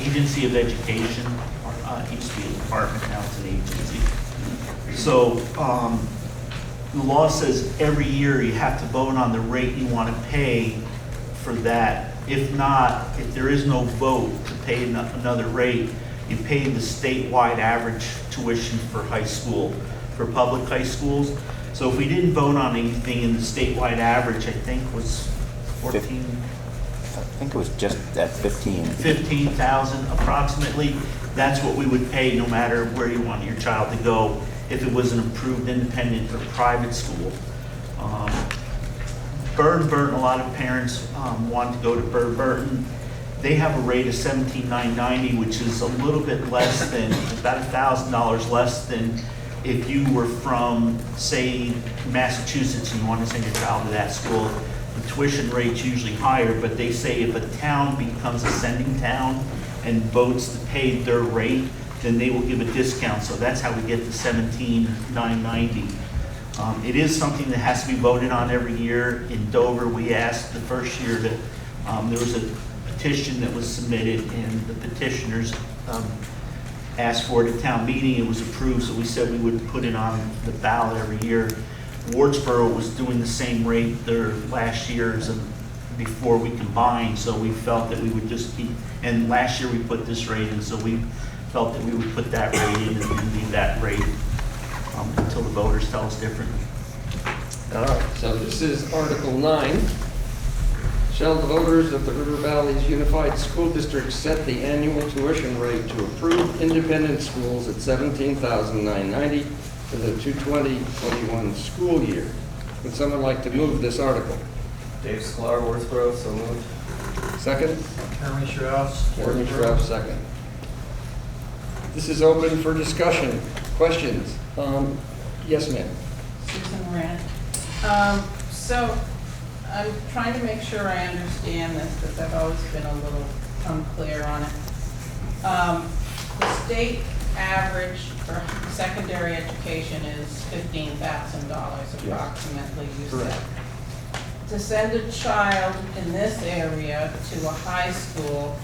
Agency of Education, used to be a department, now it's an agency. So the law says every year you have to vote on the rate you want to pay for that. If not, if there is no vote to pay another rate, you pay the statewide average tuition for high school, for public high schools. So if we didn't vote on anything in the statewide average, I think was 14.
I think it was just at 15.
15,000 approximately. That's what we would pay no matter where you want your child to go if it was an approved independent or private school. Burton, a lot of parents want to go to Burton. They have a rate of $17,990, which is a little bit less than, about $1,000 less than if you were from, say, Massachusetts and you want to send your child to that school. The tuition rate's usually higher, but they say if a town becomes a sending town and votes to pay their rate, then they will give a discount. So that's how we get the $17,990. It is something that has to be voted on every year. In Dover, we asked the first year that there was a petition that was submitted, and the petitioners asked for it at town meeting. It was approved, so we said we would put it on the ballot every year. Wardsboro was doing the same rate their last years and before we combined, so we felt that we would just keep, and last year we put this rate in, so we felt that we would put that rate in and leave that rate until the voters tell us differently.
All right, so this is Article 9. Shall the voters of the River Valleys Unified School District set the annual tuition rate to approved independent schools at $17,990 for the 2020-21 school year? Would someone like to move this article?
Dave Sklar, Wardsboro, so moved.
Second?
Jeremy Strauss.
Jeremy Strauss, second. This is open for discussion. Questions? Yes, ma'am.
Susan Rand. So I'm trying to make sure I understand this because I've always been a little unclear on it. The state average for secondary education is $15,000 approximately, you said. To send a child in this area to a high school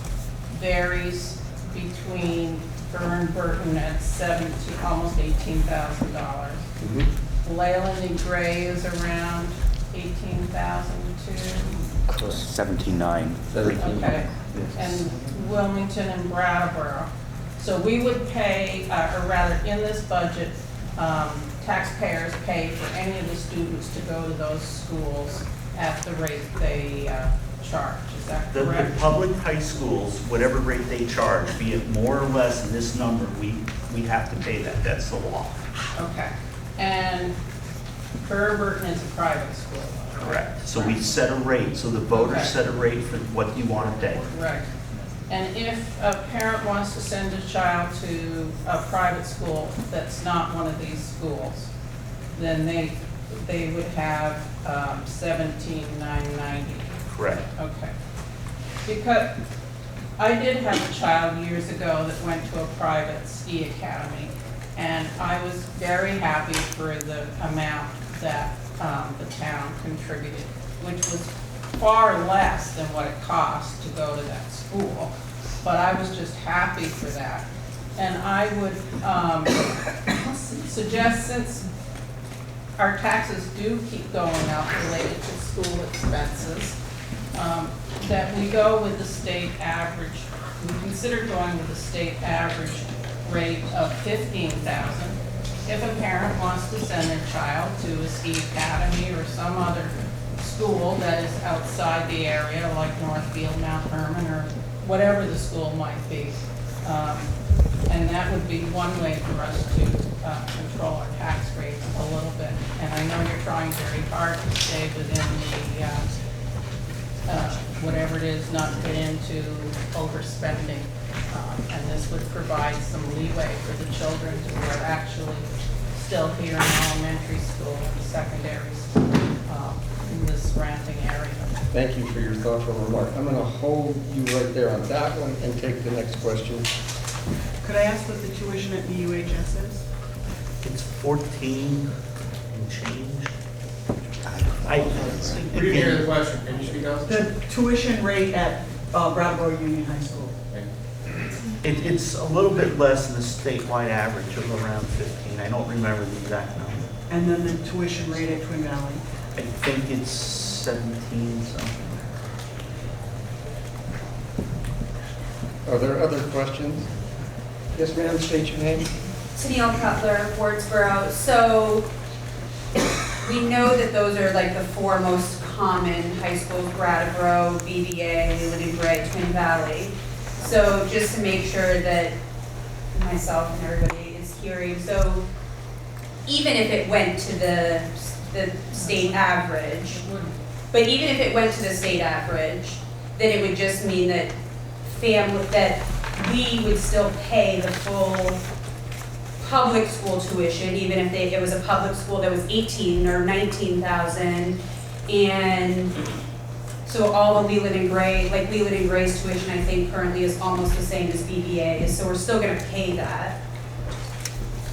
varies between Burton at almost $18,000. Leyland and Gray is around 18,000 too.
17,900.
Okay. And Wilmington and Brattleboro. So we would pay, or rather in this budget, taxpayers pay for any of the students to go to those schools at the rate they charge. Is that correct?
The public high schools, whatever rate they charge, be it more or less than this number, we have to pay that. That's the law.
Okay. And Burton is a private school.
Correct. So we set a rate, so the voters set a rate for what you want to pay.
Right. And if a parent wants to send a child to a private school that's not one of these schools, then they would have 17,990.
Correct.
Okay. Because I did have a child years ago that went to a private ski academy, and I was very happy for the amount that the town contributed, which was far less than what it cost to go to that school. But I was just happy for that. And I would suggest, since our taxes do keep going up related to school expenses, that we go with the state average. We consider going with the state average rate of $15,000. If a parent wants to send their child to a ski academy or some other school that is outside the area, like Northfield, Mount Herman, or whatever the school might be, and that would be one way for us to control our tax rates a little bit. And I know you're trying very hard to stay within the whatever it is, not to get into overspending. And this would provide some leeway for the children who are actually still here in elementary school and secondary school in the surrounding area.
Thank you for your thoughtful remark. I'm going to hold you right there on that one and take the next question.
Could I ask what the tuition at BUHS is?
It's 14 and change.
We didn't hear the question. Can you speak up?
The tuition rate at Brattleboro Union High School.
It's a little bit less than the statewide average of around 15. I don't remember the exact number.
And then the tuition rate at Twin Valley?
I think it's 17 something.
Are there other questions? Yes, ma'am, state your name.
Tennille Cutler, Wardsboro. So we know that those are like the four most common high schools: Brattleboro, BVA, Leland and Gray, Twin Valley. So just to make sure that myself and everybody is hearing, so even if it went to the state average, but even if it went to the state average, then it would just mean that we would still pay the full public school tuition, even if it was a public school that was 18 or 19,000, and so all of Leland and Gray, like Leland and Gray's tuition, I think currently is almost the same as BVA, so we're still going to pay that.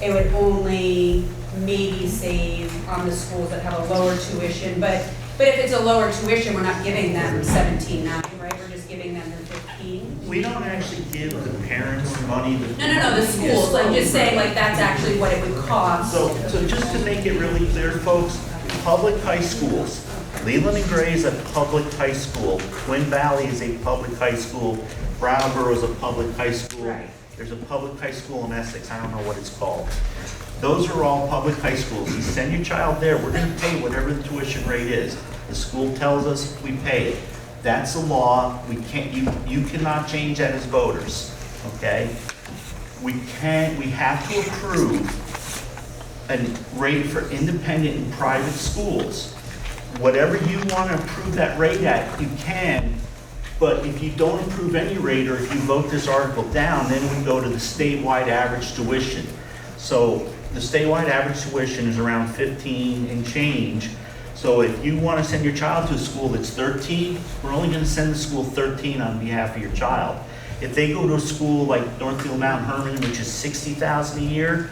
It would only maybe save on the schools that have a lower tuition, but if it's a lower tuition, we're not giving them 17.9, right? We're just giving them the 15.
We don't actually give the parents money.
No, the schools. I'm just saying, like, that's actually what it would cost.
So just to make it really clear, folks, public high schools, Leland and Gray is a public high school, Twin Valley is a public high school, Brattleboro is a public high school.
Right.
There's a public high school in Essex, I don't know what it's called. Those are all public high schools. You send your child there, we're going to pay whatever the tuition rate is. The school tells us we pay it. That's the law. We can't. You cannot change that as voters. Okay. We have to approve a rate for independent and private schools. Whatever you want to approve that rate at, you can. But if you don't approve any rate, or if you vote this article down, then we go to the statewide average tuition. So the statewide average tuition is around 15 and change. So if you want to send your child to a school that's 13, we're only going to send the school 13 on behalf of your child. If they go to a school like Northfield Mount Herman, which is $60,000 a year,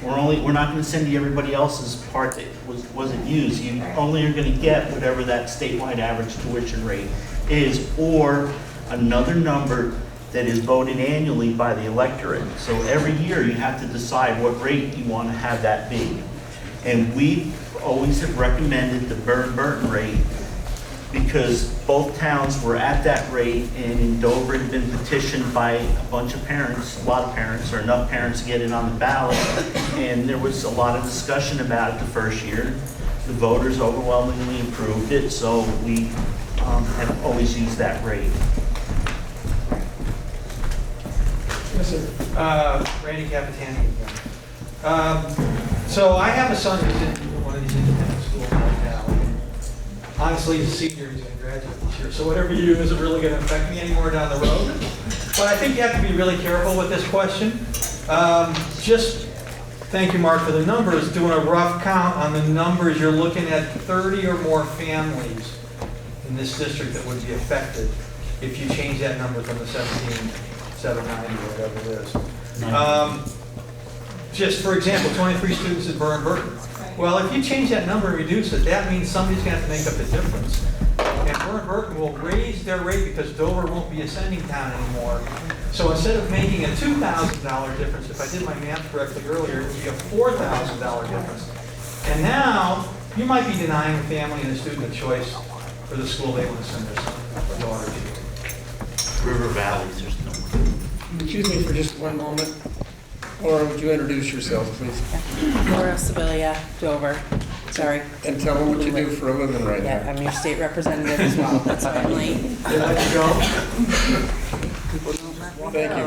we're not going to send you everybody else's part that wasn't used. You only are going to get whatever that statewide average tuition rate is, or another number that is voted annually by the electorate. So every year you have to decide what rate you want to have that be. And we always have recommended the Burton rate because both towns were at that rate, and in Dover it had been petitioned by a bunch of parents, a lot of parents, or enough parents to get it on the ballot, and there was a lot of discussion about it the first year. The voters overwhelmingly approved it, so we have always used that rate.
Yes, sir. Randy Capitani. So I have a son who's in one of these independent schools right now. Honestly, he's a senior, he's going to graduate this year. So whatever you do isn't really going to affect me anymore down the road. But I think you have to be really careful with this question. Just Thank you, Mark, for the numbers. Doing a rough count on the numbers, you're looking at 30 or more families in this district that would be affected if you change that number from the 17,790 or whatever it is. Just for example, 23 students at Burton. Well, if you change that number and reduce it, that means somebody's going to have to make up the difference. And Burton will raise their rate because Dover won't be a sending town anymore. So instead of making a $2,000 difference, if I did my math correctly earlier, it would be a $4,000 difference. And now, you might be denying a family and a student a choice for the school they want to send their son or daughter to.
River Valleys, there's no.
Excuse me for just one moment. Laura, would you introduce yourself, please?
Laura Sibilia, Dover. Sorry.
And tell them what you do for a living right
Yeah,
now.
I'm your state representative as well. That's why I'm late.
Thank you.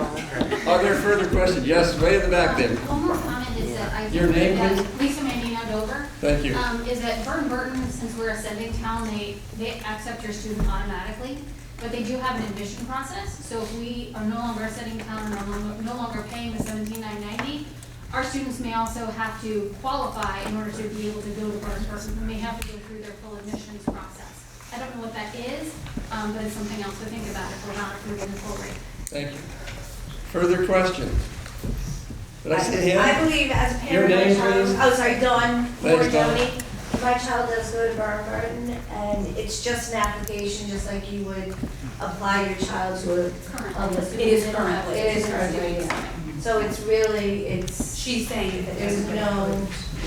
Are there further questions? Yes, way in the back there.
One more comment is that I
Your name,
think that
please?
Lisa Mandino Dover.
Thank you.
Is that Burton, since we're a sending town, they accept your student automatically, but they do have an admission process. So if we are no longer a sending town and no longer paying the $17,990, our students may also have to qualify in order to be able to go to Burton. They may have to go through their full admissions process. I don't know what that is, but it's something else to think about if we're not approving the full rate.
Thank you. Further questions? Did I say hand?
I believe as a
Your
parent,
name,
my child,
please?
oh, sorry, Dawn
Thanks, Dawn.
Morgione. My child does go to Burton, and it's just an application, just like you would apply your child to a.
It is currently.
It is currently, yeah. So it's really, it's.
She's saying that
There's no,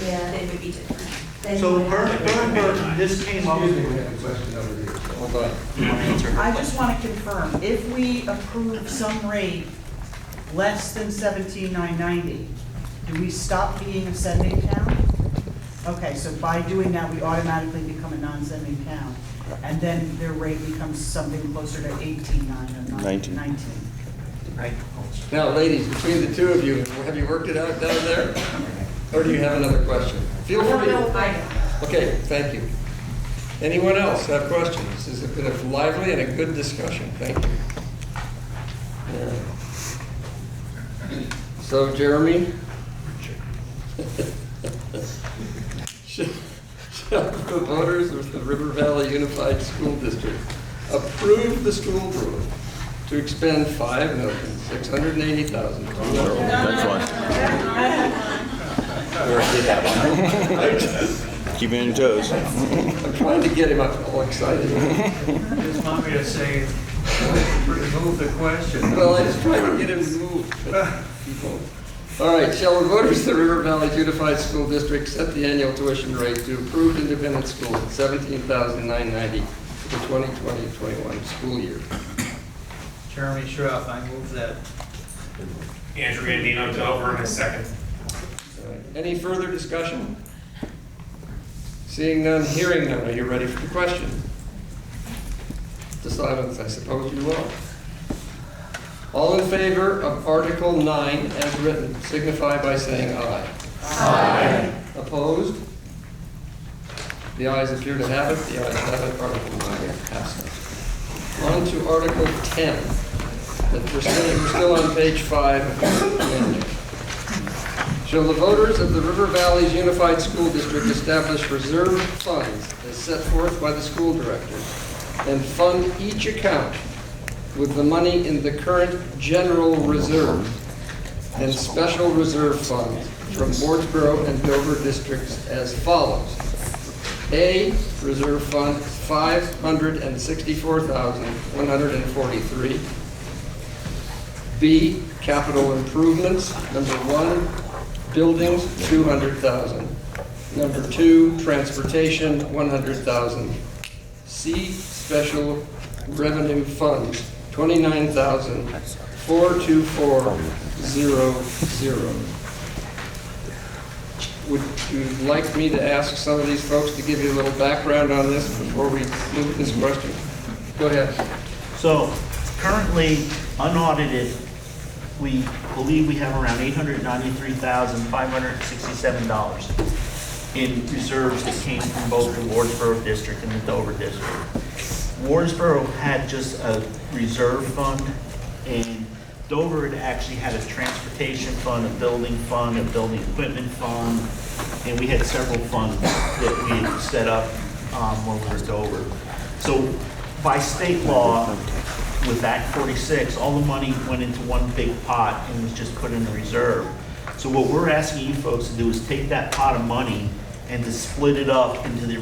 yeah.
They would be different.
then
So
you would have-
Burton, this came up.
Hold on.
I just want to confirm, if we approve some rate less than 17,990, do we stop being a sending town? Okay, so by doing that, we automatically become a non-sending town, and then their rate becomes something closer to 18,900 or 19.
Right.
Now, ladies, between the two of you, have you worked it out down there? Or do you have another question? Feel free. Okay, thank you. Anyone else have questions? This has been a lively and a good discussion. Thank you. Yeah. So, Jeremy? Shall the voters of the River Valley Unified School District approve the school board to expend $5,680,000?
Next one. Keep it in your toes.
I'm trying to get him all excited.
Just want me to say, remove the question.
Well, I just tried to get him to move. All right, shall the voters of the River Valley Unified School District set the annual tuition rate to approved independent schools at $17,990 for the 2020-21 school year?
Jeremy Schroff, I move that.
Andrew Andino Dover in a second.
All right. Any further discussion? Seeing none, hearing none, are you ready for the question? The silence, I suppose you are. All in favor of Article 9 as written, signify by saying aye. Aye. Opposed? The ayes appear to have it. The ayes have it. Article 9 passes. On to Article 10. We're still on page 5 of the manual. Shall the voters of the River Valley's Unified School District establish reserve funds as set forth by the school director and fund each account with the money in the current general reserve and special reserve funds from Wardsboro and Dover districts as follows. A, reserve fund $564,143. B, capital improvements. Number 1, buildings, $200,000. Number 2, transportation, $100,000. C, special revenue funds, $29,424,00. Would you like me to ask some of these folks to give you a little background on this before we move to this question? Go ahead.
So currently, unaudited, we believe we have around $893,567 in reserves that came from both the Wardsboro district and the Dover district. Wardsboro had just a reserve fund, and Dover had actually had a transportation fund, a building equipment fund, and we had several funds that we had set up when we were at Dover. So by state law, with Act 46, all the money went into one big pot and was just put in a reserve. So what we're asking you folks to do is take that pot of money and to split it up into the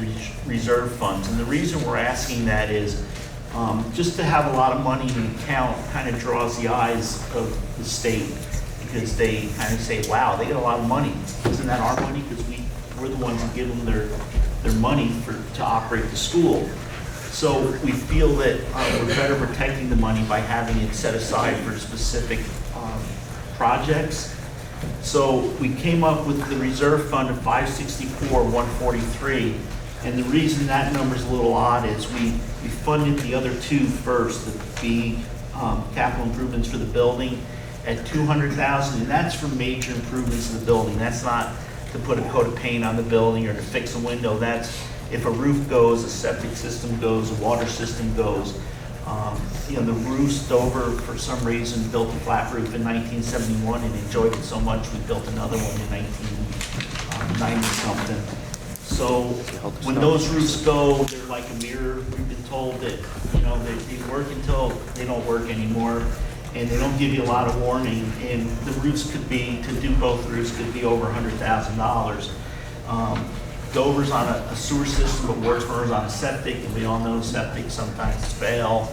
reserve funds. And the reason we're asking that is just to have a lot of money in the account kind of draws the eyes of the state, because they kind of say, wow, they get a lot of money. Isn't that our money? Because we're the ones that give them their money to operate the school. So we feel that we're better protecting the money by having it set aside for specific projects. So we came up with the reserve fund of $564,143, and the reason that number's a little odd is we funded the other two first, the capital improvements for the building at $200,000, and that's for major improvements to the building. That's not to put a coat of paint on the building or to fix a window. That's if a roof goes, a septic system goes, a water system goes. The roofs, Dover, for some reason, built a flat roof in 1971 and enjoyed it so much we built another one in 1990-something. So when those roofs go, they're like a mirror. We've been told that they work until they don't work anymore, and they don't give you a lot of warning. And the roofs could be, to do both roofs, could be over $100,000. Dover's on a sewer system, but Wardsboro's on a septic, and we all know septic sometimes fail.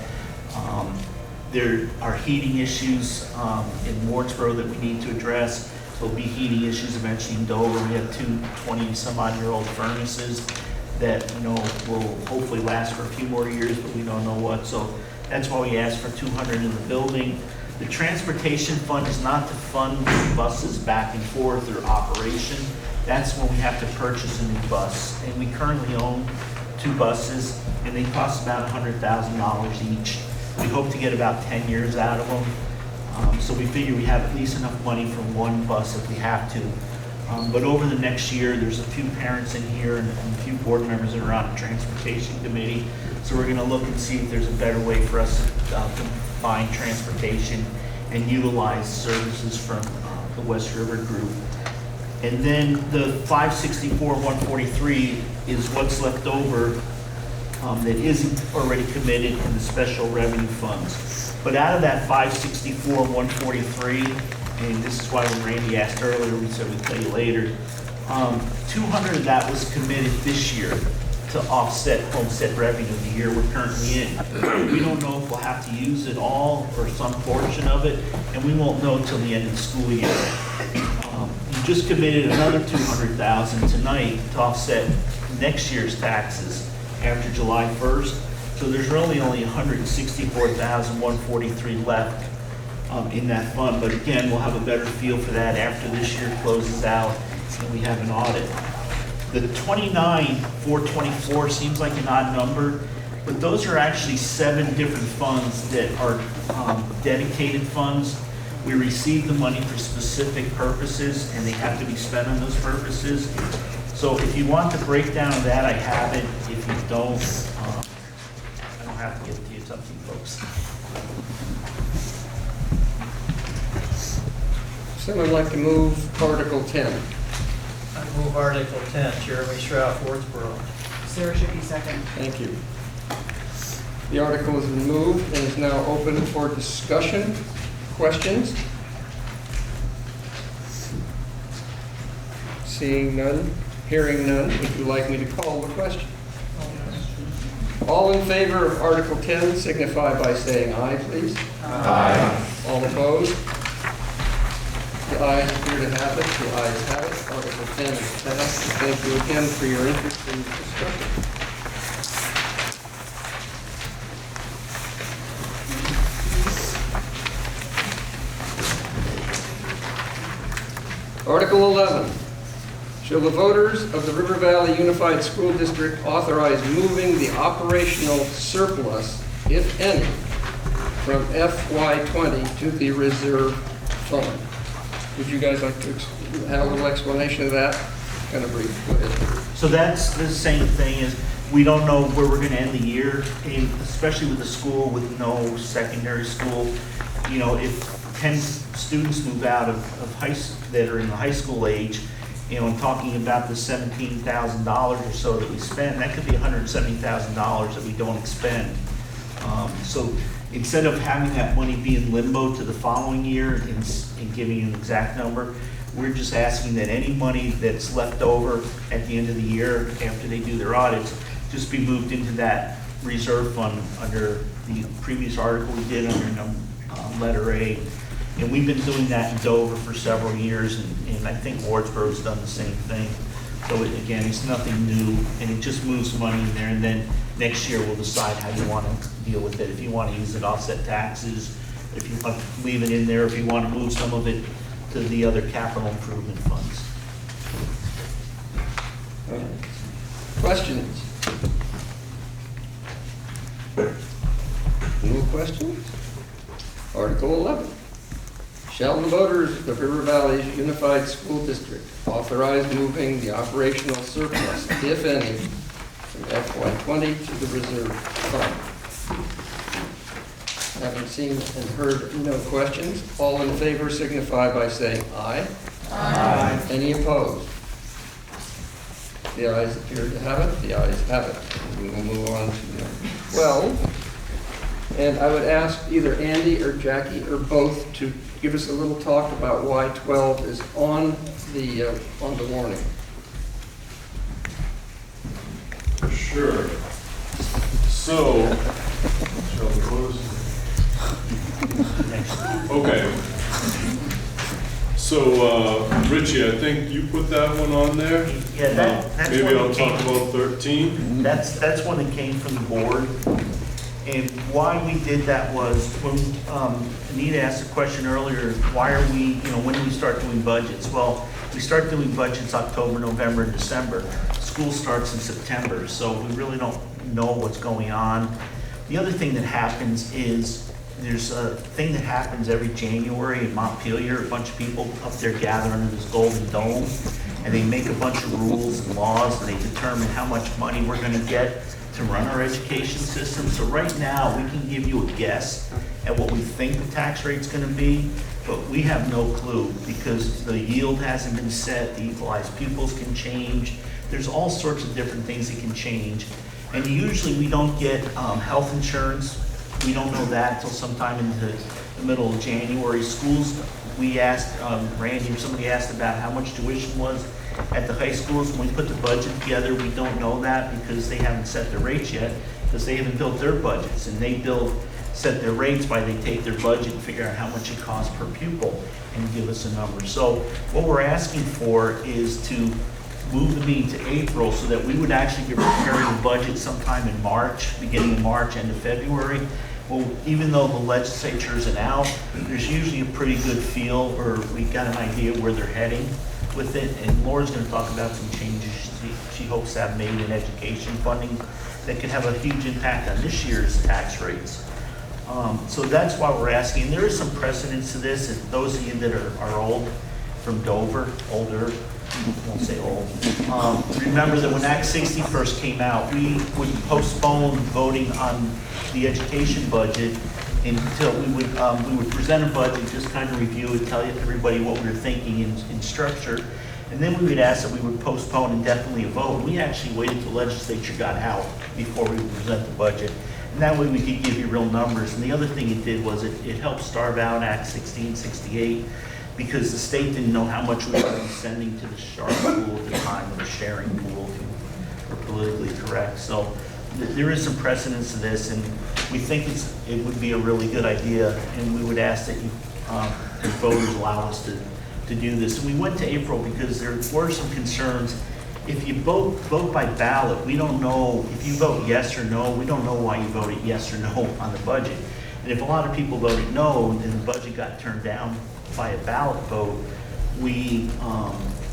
There are heating issues in Wardsboro that we need to address. There'll be heating issues eventually in Dover. We have two 20-some-odd-year-old furnaces that will hopefully last for a few more years, but we don't know what. So that's why we asked for $200 in the building. The transportation fund is not to fund buses back and forth or operation. That's when we have to purchase a new bus. And we currently own two buses, and they cost about $100,000 each. We hope to get about 10 years out of them. So we figure we have at least enough money for one bus if we have to. But over the next year, there's a few parents in here and a few board members that are on the transportation committee. So we're gonna look and see if there's a better way for us to combine transportation and utilize services from the West River group. And then the $564,143 is what's left over that isn't already committed in the special revenue funds. But out of that $564,143, and this is why when Randy asked earlier, we said we'd tell you later, 200 of that was committed this year to offset homestead revenue the year we're currently in. We don't know if we'll have to use it all or some portion of it, and we won't know until the end of the school year. You just committed another $200,000 tonight to offset next year's taxes after July 1st. So there's really only $164,143 left in that fund. But again, we'll have a better feel for that after this year closes out and we have an audit. The 29,424 seems like an odd number, but those are actually 7 different funds that are dedicated funds. We receive the money for specific purposes and they have to be spent on those purposes. So if you want the breakdown of that, I have it. If you don't, I don't have to give it to you. It's up to you folks.
Someone like to move Article 10.
I move Article 10, Jeremy Shroff, Wardsboro.
Sarah Shippey, second.
Thank you. The article has been moved and is now open for discussion. Questions? Seeing none, hearing none, would you like me to call the question? All in favor of Article 10 signify by saying aye, please. Aye. All opposed? The ayes appear to have it. The ayes have it. Article 10 is passed. Thank you again for your interest in the discussion. Article 11. Shall the voters of the River Valley Unified School District authorize moving the operational surplus, if any, from FY20 to the reserve fund? Would you guys like to have a little explanation of that? Kind of brief. Go ahead.
So that's the same thing as we don't know where we're going to end the year, and especially with the school with no secondary school. If 10 students move out of that are in the high school age, you know, and talking about the $17,000 or so that we spend, that could be $170,000 that we don't expend. So instead of having that money be in limbo to the following year and giving you an exact number, we're just asking that any money that's left over at the end of the year after they do their audits just be moved into that reserve fund under the previous article we did under letter A. And we've been doing that in Dover for several years, and I think Wardsboro's done the same thing. So again, it's nothing new, and it just moves money in there, and then next year we'll decide how you want to deal with it. If you want to use it to offset taxes, if you want to leave it in there, if you want to move some of it to the other capital improvement funds.
All right. Questions? No questions? Article 11. Shall the voters of the River Valley Unified School District authorize moving the operational surplus, if any, from FY20 to the reserve fund? Having seen and heard no questions, all in favor signify by saying aye. Aye. Any opposed? The ayes appear to have it. The ayes have it. We will move on to 12. And I would ask either Andy or Jackie or both to give us a little talk about why 12 is on the warning.
Sure. So, shall we close? Okay. So, Richie, I think you put that one on there.
Yeah, that's
maybe
one
I'll
that
talk
came-
about 13.
That's one that came from the board. And why we did that was when Anita asked a question earlier, why are we, when do we start doing budgets? Well, we start doing budgets October, November, and December. School starts in September, so we really don't know what's going on. The other thing that happens is there's a thing that happens every January in Montpelier. A bunch of people up there gather under this golden dome, and they make a bunch of rules and laws, and they determine how much money we're going to get to run our education system. So right now, we can give you a guess at what we think the tax rate's going to be, but we have no clue because the yield hasn't been set, the equalized pupils can change. There's all sorts of different things that can change. And usually we don't get health insurance. We don't know that till sometime into the middle of January. Schools, we asked, Randy or somebody asked about how much tuition was at the high schools. When we put the budget together, we don't know that because they haven't set their rates yet, because they haven't built their budgets, and they set their rates by they take their budget and figure out how much it costs per pupil and give us a number. So what we're asking for is to move the meeting to April so that we would actually be preparing the budget sometime in March, beginning of March, end of February. Well, even though the legislature isn't out, there's usually a pretty good feel, or we got an idea where they're heading with it. And Laura's going to talk about some changes she hopes to have made in education funding that could have a huge impact on this year's tax rates. So that's why we're asking. There is some precedence to this. And those of you that are old from Dover, older, I won't say old, remember that when Act 60 first came out, we would postpone voting on the education budget until we would present a budget, just kind of review it, tell everybody what we were thinking in structure, and then we would ask that we would postpone indefinitely a vote. We actually waited till the legislature got out before we would present the budget, and that way we could give you real numbers. And the other thing it did was it helped starve out Act 1668, because the state didn't know how much we were sending to the sharp pool at the time, or the sharing pool, if you were politically correct. So there is some precedence to this, and we think it would be a really good idea, and we would ask that you, as voters, allow us to do this. And we went to April because there were some concerns. If you vote by ballot, we don't know, if you vote yes or no, we don't know why you voted yes or no on the budget. And if a lot of people voted no, and the budget got turned down by a ballot vote, we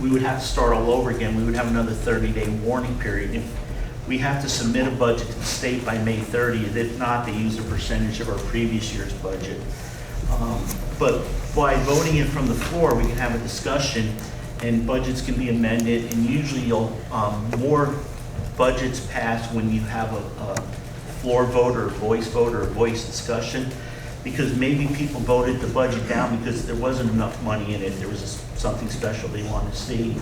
would have to start all over again. We would have another 30-day warning period. If we have to submit a budget to the state by May 30th. If not, they use a percentage of our previous year's budget. But by voting it from the floor, we can have a discussion, and budgets can be amended. And usually, more budgets pass when you have a floor vote or a voice discussion. because maybe people voted the budget down because there wasn't enough money in it. There was something special they wanted to see.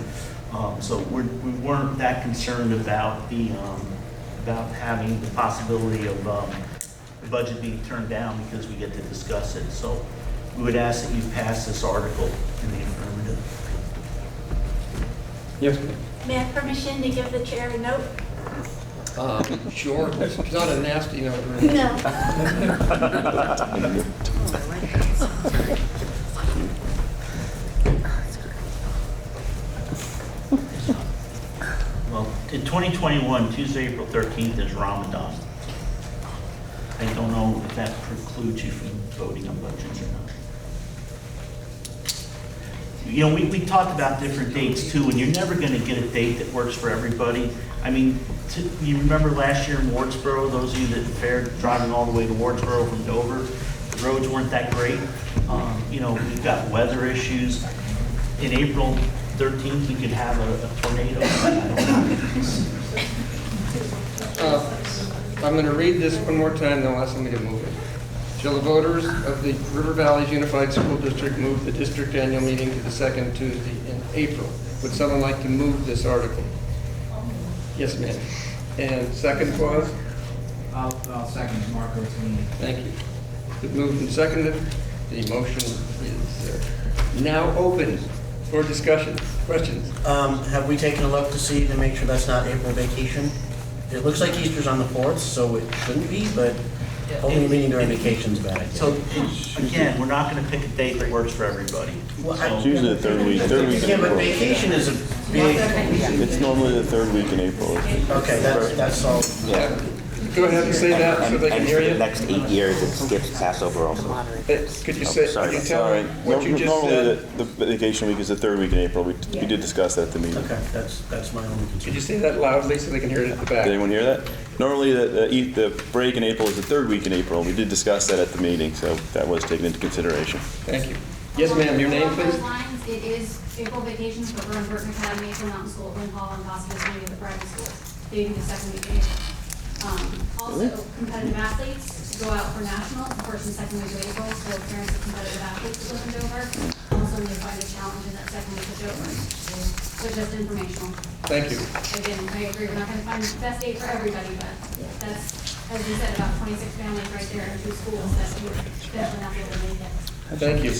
So we weren't that concerned about about having the possibility of the budget being turned down because we get to discuss it. So we would ask that you pass this article in the affirmative.
Yes.
May I have permission to give the chair a note?
Sure, it's not a nasty note. Really.
No.
Well, in 2021, Tuesday, April 13th is Ramadan. I don't know if that precludes you from voting on budgets or not. You know, we talked about different dates too, and you're never going to get a date that works for everybody. I mean, you remember last year in Wardsboro, those of you that fared driving all the way to Wardsboro from Dover, the roads weren't that great. You know, we've got weather issues. In April 13th, we could have a tornado.
I'm going to read this one more time, then I'll ask somebody to move it. Shall the voters of the River Valleys Unified School District move the district annual meeting to the second Tuesday in April? Would someone like to move this article? Yes, ma'am. And second was?
I'll second Marco Tellini.
Thank you. Been moved and seconded. The motion is now open for discussion. Questions?
Have we taken a look to see to make sure that's not April vacation? It looks like Easter's on the 4th, so it shouldn't be, but holding a meeting during vacation's a bad idea.
So, again, we're not going to pick a date that works for everybody.
It's usually the third week in
Yeah, but
April.
vacation is a big,
It's normally the third week in April.
okay, that's all.
Yeah.
Go ahead and say that so they can hear
And for the
you.
next 8 years, it skips Passover also.
Could you say, could you tell
Sorry.
what you just
Normally,
said?
the vacation week is the third week in April. We did discuss that at the meeting.
Okay, that's my only concern.
Could you say that loudly so they can hear it at the back?
Did anyone hear that? Normally, the break in April is the third week in April. We did discuss that at the meeting, so that was taken into consideration.
Thank you. Yes, ma'am, your name,
Along those
please?
lines, it is April vacations for Burton Academy, for Mountain School, Lynn Hall, and possibly some of the private schools. They do the second week in April. Also, competitive athletes go out for nationals, the first and second week of April, so parents of competitive athletes that live in Dover also may find a challenge in that second week of Dover. So just informational.
Thank you.
Again, I agree, we're not gonna find the best date for everybody, but that's, as you said, about 26 families right there in 2 schools that would definitely not be able to make it.
Thank you.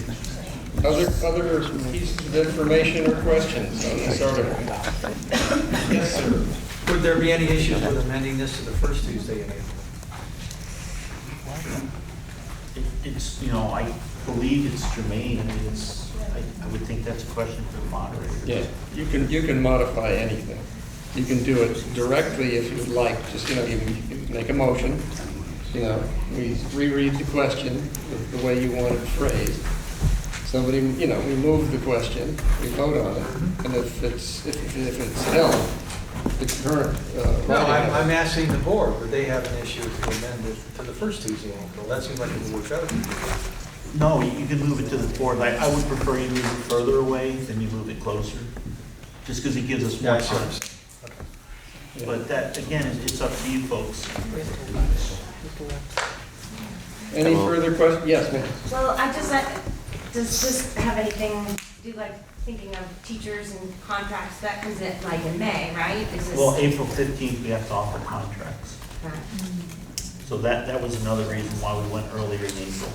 Other pieces of information or questions on this article? Yes, sir.
Would there be any issues with amending this to the first Tuesday in April?
It's, you know, I believe it's germane. I mean, I would think that's a question for the moderator.
Yeah, you can modify anything. You can do it directly if you'd like, just, you know, you make a motion, you know, we reread the question the way you want it phrased. Somebody, you know, we move the question, we vote on it, and if it's held, the current,
No, I'm asking the board, would they have an issue to amend it to the first Tuesday in April? That seems like it would work better.
No, you can move it to the 4th. I would prefer you move it further away than you move it closer, just because it gives us more time. But that, again, it's up to you folks.
Any further questions? Yes, ma'am.
Well, does this have anything, thinking of teachers and contracts, that comes in like in May, right? Is this?
Well, April 15th, we have to offer contracts.
Right.
So that was another reason why we went earlier in April,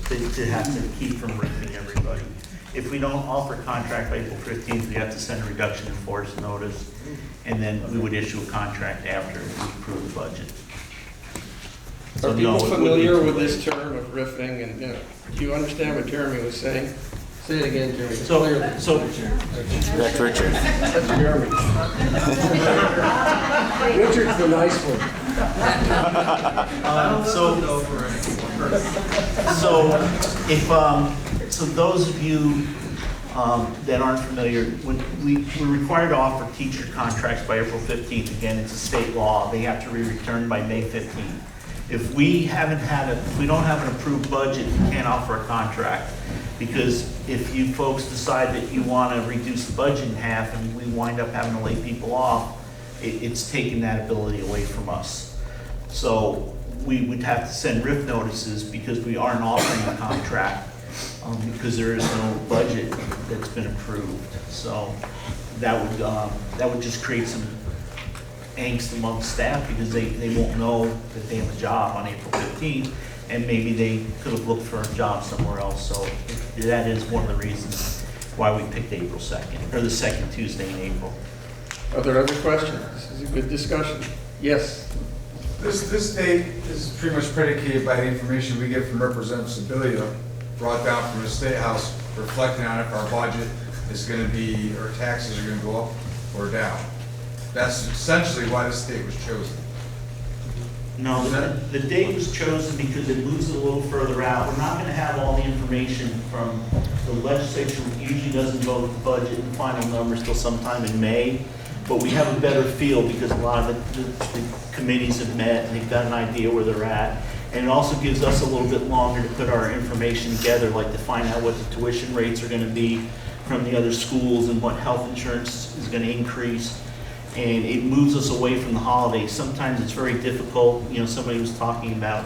to have to keep from ripping everybody. If we don't offer contract by April 15th, we have to send a reduction in force notice, and then we would issue a contract after we approve the budget. So
Are people
no, it wouldn't
familiar
be too
with
late.
this term of riffing, and, you know, do you understand what Jeremy was saying? Say it again, Jeremy.
So
That's Richard.
That's Jeremy. Richard's the nice one.
So those of you that aren't familiar, when we're required to offer teacher contracts by April 15th. Again, it's a state law. They have to be returned by May 15th. If we don't have an approved budget, we can't offer a contract. Because if you folks decide that you want to reduce the budget in half and we wind up having to lay people off, it's taking that ability away from us. So we would have to send RIF notices because we aren't offering a contract, because there is no budget that's been approved. So that would just create some angst amongst staff because they won't know that they have a job on April 15th, and maybe they could have looked for a job somewhere else. So that is one of the reasons why we picked April 2nd, or the second Tuesday in April.
Are there other questions? This is a good discussion. Yes?
This date is pretty much predicated by the information we get from Representative Sibilia, brought down from the State House, reflecting on if our budget is going to be, or taxes are going to go up or down. That's essentially why this date was chosen.
No, the date was chosen because it moves it a little further out. We're not going to have all the information from the legislature. Usually doesn't vote the budget and final numbers till sometime in May, but we have a better feel because a lot of the committees have met and they've got an idea where they're at. And it also gives us a little bit longer to put our information together, like to find out what the tuition rates are going to be from the other schools and what health insurance is going to increase. And it moves us away from the holidays. Sometimes it's very difficult. You know, somebody was talking about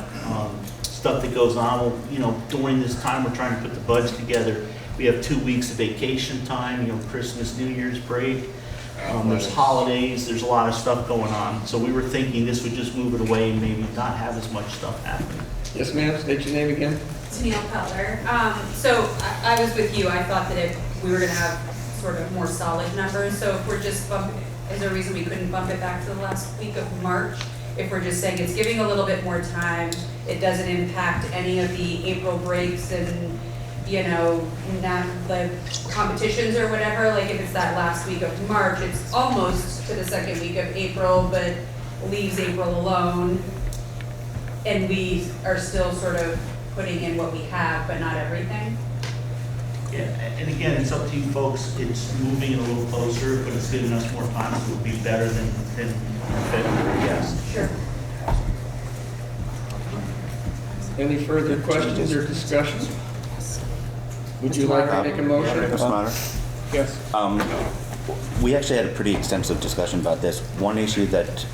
stuff that goes on. Well, you know, during this time we're trying to put the budget together. We have 2 weeks of vacation time, you know, Christmas, New Year's break. There's holidays, there's a lot of stuff going on. So we were thinking this would just move it away and maybe not have as much stuff happening.
Yes, ma'am. State your name again.
Neil Peller. So I was with you. I thought that if we were going to have sort of more solid numbers, so if we're just bumping, is there a reason we couldn't bump it back to the last week of March? If we're just saying it's giving a little bit more time, it doesn't impact any of the April breaks and, you know, not the competitions or whatever. Like if it's that last week of March, it's almost to the second week of April, but leaves April alone. And we are still sort of putting in what we have, but not everything.
Yeah, and again, it's up to you folks. It's moving it a little closer, but it's giving us more time, so it would be better than February, yes.
Sure.
Any further questions or discussion? Would you like to make a motion?
Mr. Monitor?
Yes.
We actually had a pretty extensive discussion about this. One issue that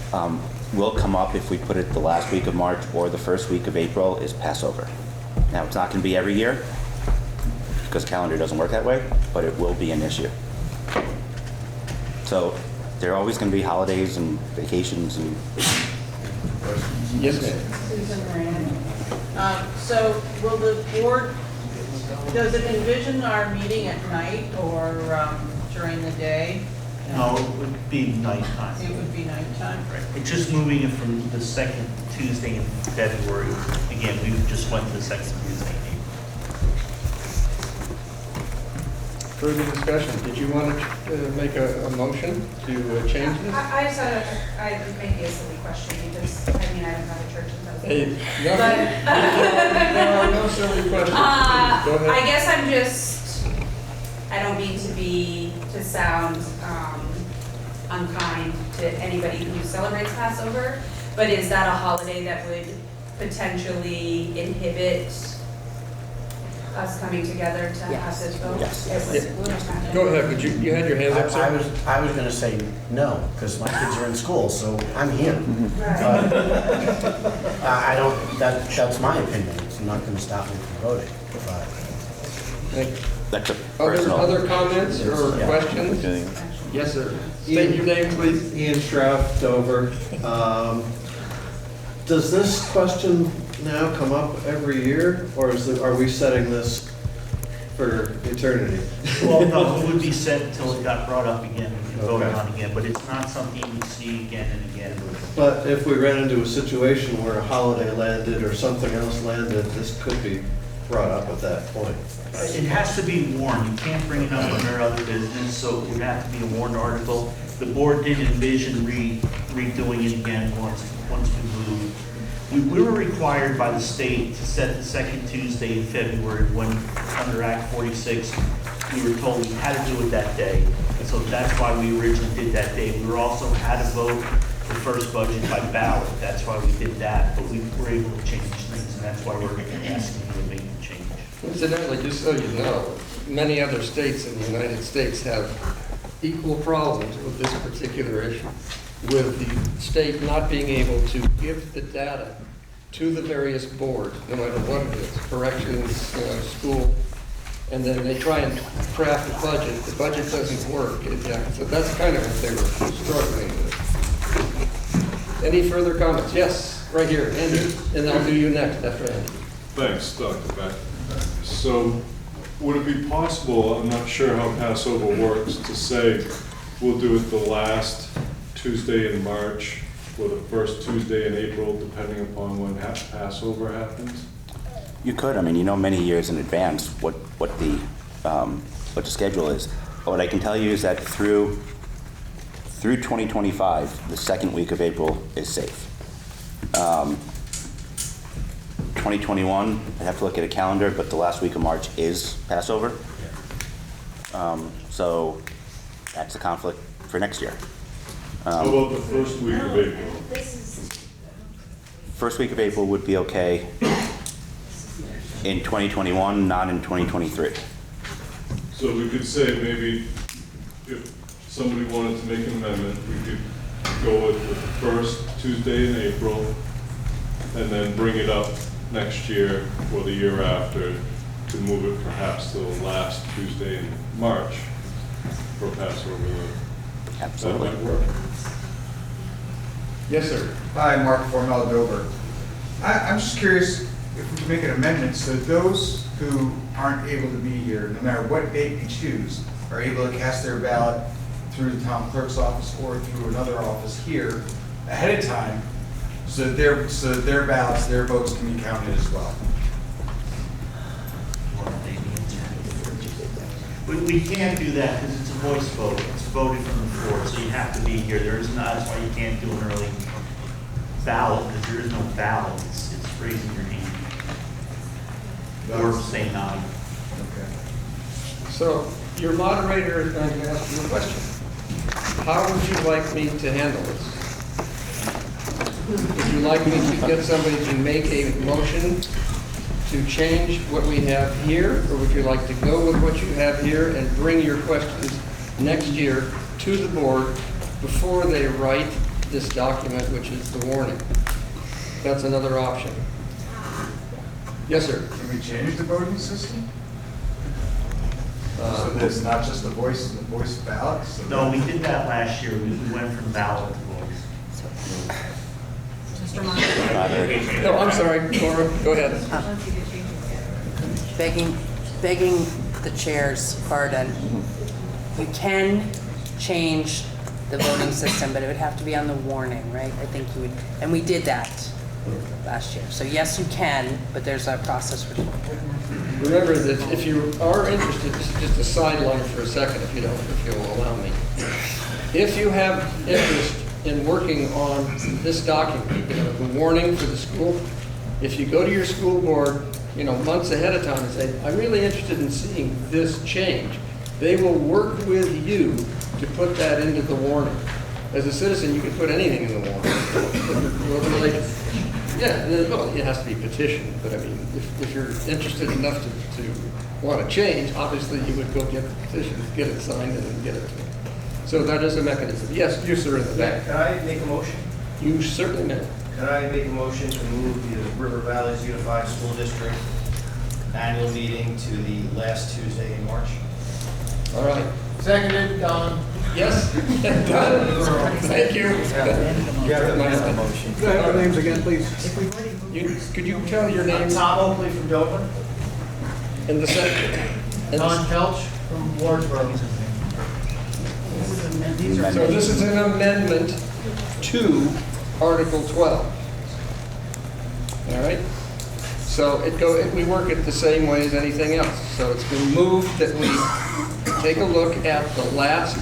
will come up if we put it the last week of March or the first week of April is Passover. Now, it's not going to be every year because calendar doesn't work that way, but it will be an issue. So there are always going to be holidays and vacations and...
Yes, ma'am.
Susan Moran. So will the board, does it envision our meeting at night or during the day?
No, it would be nighttime.
It would be nighttime?
Right. It's just moving it from the second Tuesday in February. Again, we just went to the second Tuesday in April.
Further discussion. Did you want to make a motion to change this?
I just had it may be a silly question because, I mean, I don't have a church in Pennsylvania.
Hey, there are no silly questions. Go ahead.
I guess I'm just, I don't mean to sound unkind to anybody who celebrates Passover, but is that a holiday that would potentially inhibit us coming together to have this vote?
Yes.
Go ahead, but you had your hand up, sir?
I was gonna say no, because my kids are in school, so I'm here.
Right.
I don't, that's my opinion, it's not gonna stop me from voting,
That's a
Other
personal...
comments or
Yeah.
questions? Yes, sir. State your name, please.
Ian Straff, Dover. Does this question now come up every year, or are we setting this for eternity?
Well, no, it would be set until it got brought up again and voted on again, but it's not something you would see again and again.
But if we ran into a situation where a holiday landed or something else landed, this could be brought up at that point.
It has to be warned. You can't bring it up under other business, so it would have to be a warned article. The board did envision redoing it again once we moved. We were required by the state to set the second Tuesday in February when, under Act 46, we were told we had to do it that day. And so that's why we originally did that day. We were also had to vote the first budget by ballot. That's why we did that, but we were able to change things, and that's why we're asking you to make the change.
Incidentally, just so you know, many other states in the United States have equal problems with this particular issue, with the state not being able to give the data to the various boards, no matter what it is, corrections, school, and then they try and craft a budget. The budget doesn't work. So that's kind of what they were struggling with. Any further comments? Yes, right here, Andy, and I'll do you next after Andy.
Thanks, Dr. Beck. So would it be possible, I'm not sure how Passover works, to say we'll do it the last Tuesday in March or the first Tuesday in April, depending upon when Passover happens?
You could, I mean, you know many years in advance what the schedule is. But what I can tell you is that through 2025, the second week of April is safe. 2021, I have to look at a calendar, but the last week of March is Passover. So that's a conflict for next year.
How about the first week of April?
First week of April would be okay in 2021, not in 2023.
So we could say maybe if somebody wanted to make an amendment, we could go with the first Tuesday in April and then bring it up next year or the year after to move it perhaps to the last Tuesday in March for Passover.
Absolutely.
That might work.
Yes, sir.
Hi, Mark Formel, Dover. I'm just curious if we can make an amendment so those who aren't able to be here, no matter what date we choose, are able to cast their ballot through the town clerk's office or through another office here ahead of time, so that their ballots, their votes can be counted as well.
We can't do that because it's a voice vote. It's voted from the floor, so you have to be here. There is not, that's why you can't do an early ballot, because there is no ballot. It's raising your hand. Or say none.
Okay.
So your moderator is going to ask you a question. How would you like me to handle this? Would you like me to get somebody to make a motion to change what we have here, or would you like to go with what you have here and bring your questions next year to the board before they write this document, which is the warning? That's another option. Yes, sir.
Can we change the voting system? So that it's not just the voice ballot? So
No, we did that last year. We went from ballot to voice.
No, I'm sorry, Cora, go ahead.
Begging the chair's pardon. You can change the voting system, but it would have to be on the warning, right? I think you would, and we did that last year. So yes, you can, but there's a process for it.
Remember that if you are interested, just a sideline for a second, if you'll allow me. If you have interest in working on this document, the warning for the school, if you go to your school board, months ahead of time and say, I'm really interested in seeing this change, they will work with you to put that into the warning. As a citizen, you can put anything in the warning. Yeah, well, it has to be petitioned, but I mean, if you're interested enough to want to change, obviously you would go get the petition, get it signed, and then get it to them. So that is a mechanism. Yes, you, sir, in the back.
Can I make a motion?
You certainly may.
Can I make a motion to move the River Valleys Unified School District annual meeting to the last Tuesday in March?
All right.
Seconded, Don.
Yes? Done. Thank you.
Go ahead, your names again, please.
Could you tell your name?
Tom Oakley from Dover.
In the second.
Don Kelch from Wardsboro.
So this is an amendment to Article 12. All right? So we work it the same way as anything else. So it's been moved that we take a look at the last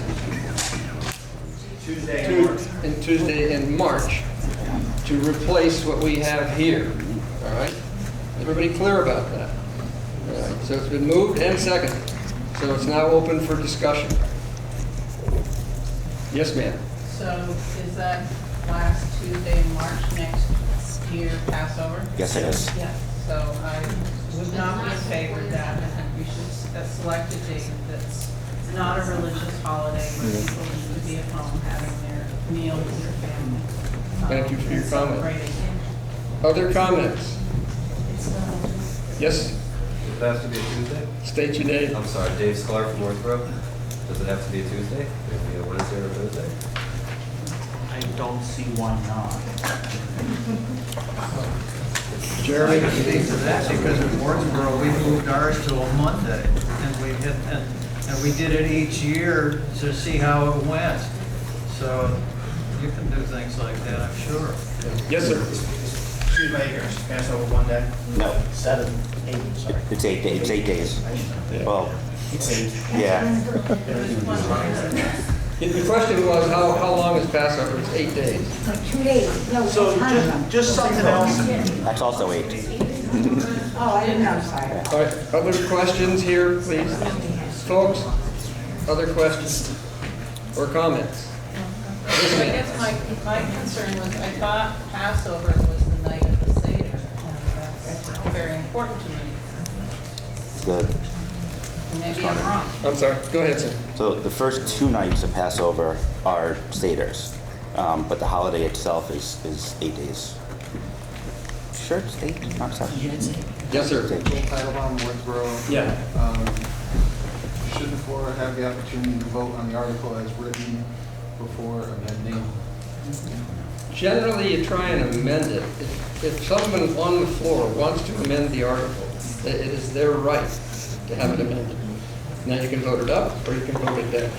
Tuesday in March to replace what we have here. All right? Everybody clear about that? All right. So it's been moved and seconded. So it's now open for discussion. Yes, ma'am.
So is that last Tuesday in March next year Passover?
Yes, it is.
Yeah. So I would not be in favor of that. I think we should select a date that's not a religious holiday where people need to be at home having their meal with their family.
Thank you for your comment.
Celebrating
Other comments? Yes,
Does it have to be a Tuesday?
state your name.
I'm sorry, Dave Sklar from Northborough. Does it have to be a Tuesday? Maybe a Wednesday or a Thursday?
I don't see why not.
Jeremy?
I can speak to that because in Wardsboro, we moved ours to a Monday, and we did it each year to see how it went. So you can do things like that, I'm sure.
Yes, sir.
Excuse my ignorance, Passover one day?
No,
7, 8, sorry.
it's 8 days, 8 days. Well,
It's 8.
yeah.
The question was, how long is Passover? It's 8 days.
Like 2 days. No,
So just something else.
That's also 8.
Oh, I didn't know, sorry.
All right, other questions here, please? Folks, other questions or comments?
I guess my concern was, I thought Passover was the night of the Seder. That's very important to me.
Good.
Maybe I'm wrong.
I'm sorry, go ahead, sir.
So the first 2 nights of Passover are Seders, but the holiday itself is 8 days. Sure, it's 8. I'm sorry.
Yes, sir.
Titlebomb, Woodsboro.
Yeah.
Should the board have the opportunity to vote on the article as written before amending?
Generally, you try and amend it. If someone on the floor wants to amend the article, it is their right to have it amended. Now you can vote it up or you can vote it down.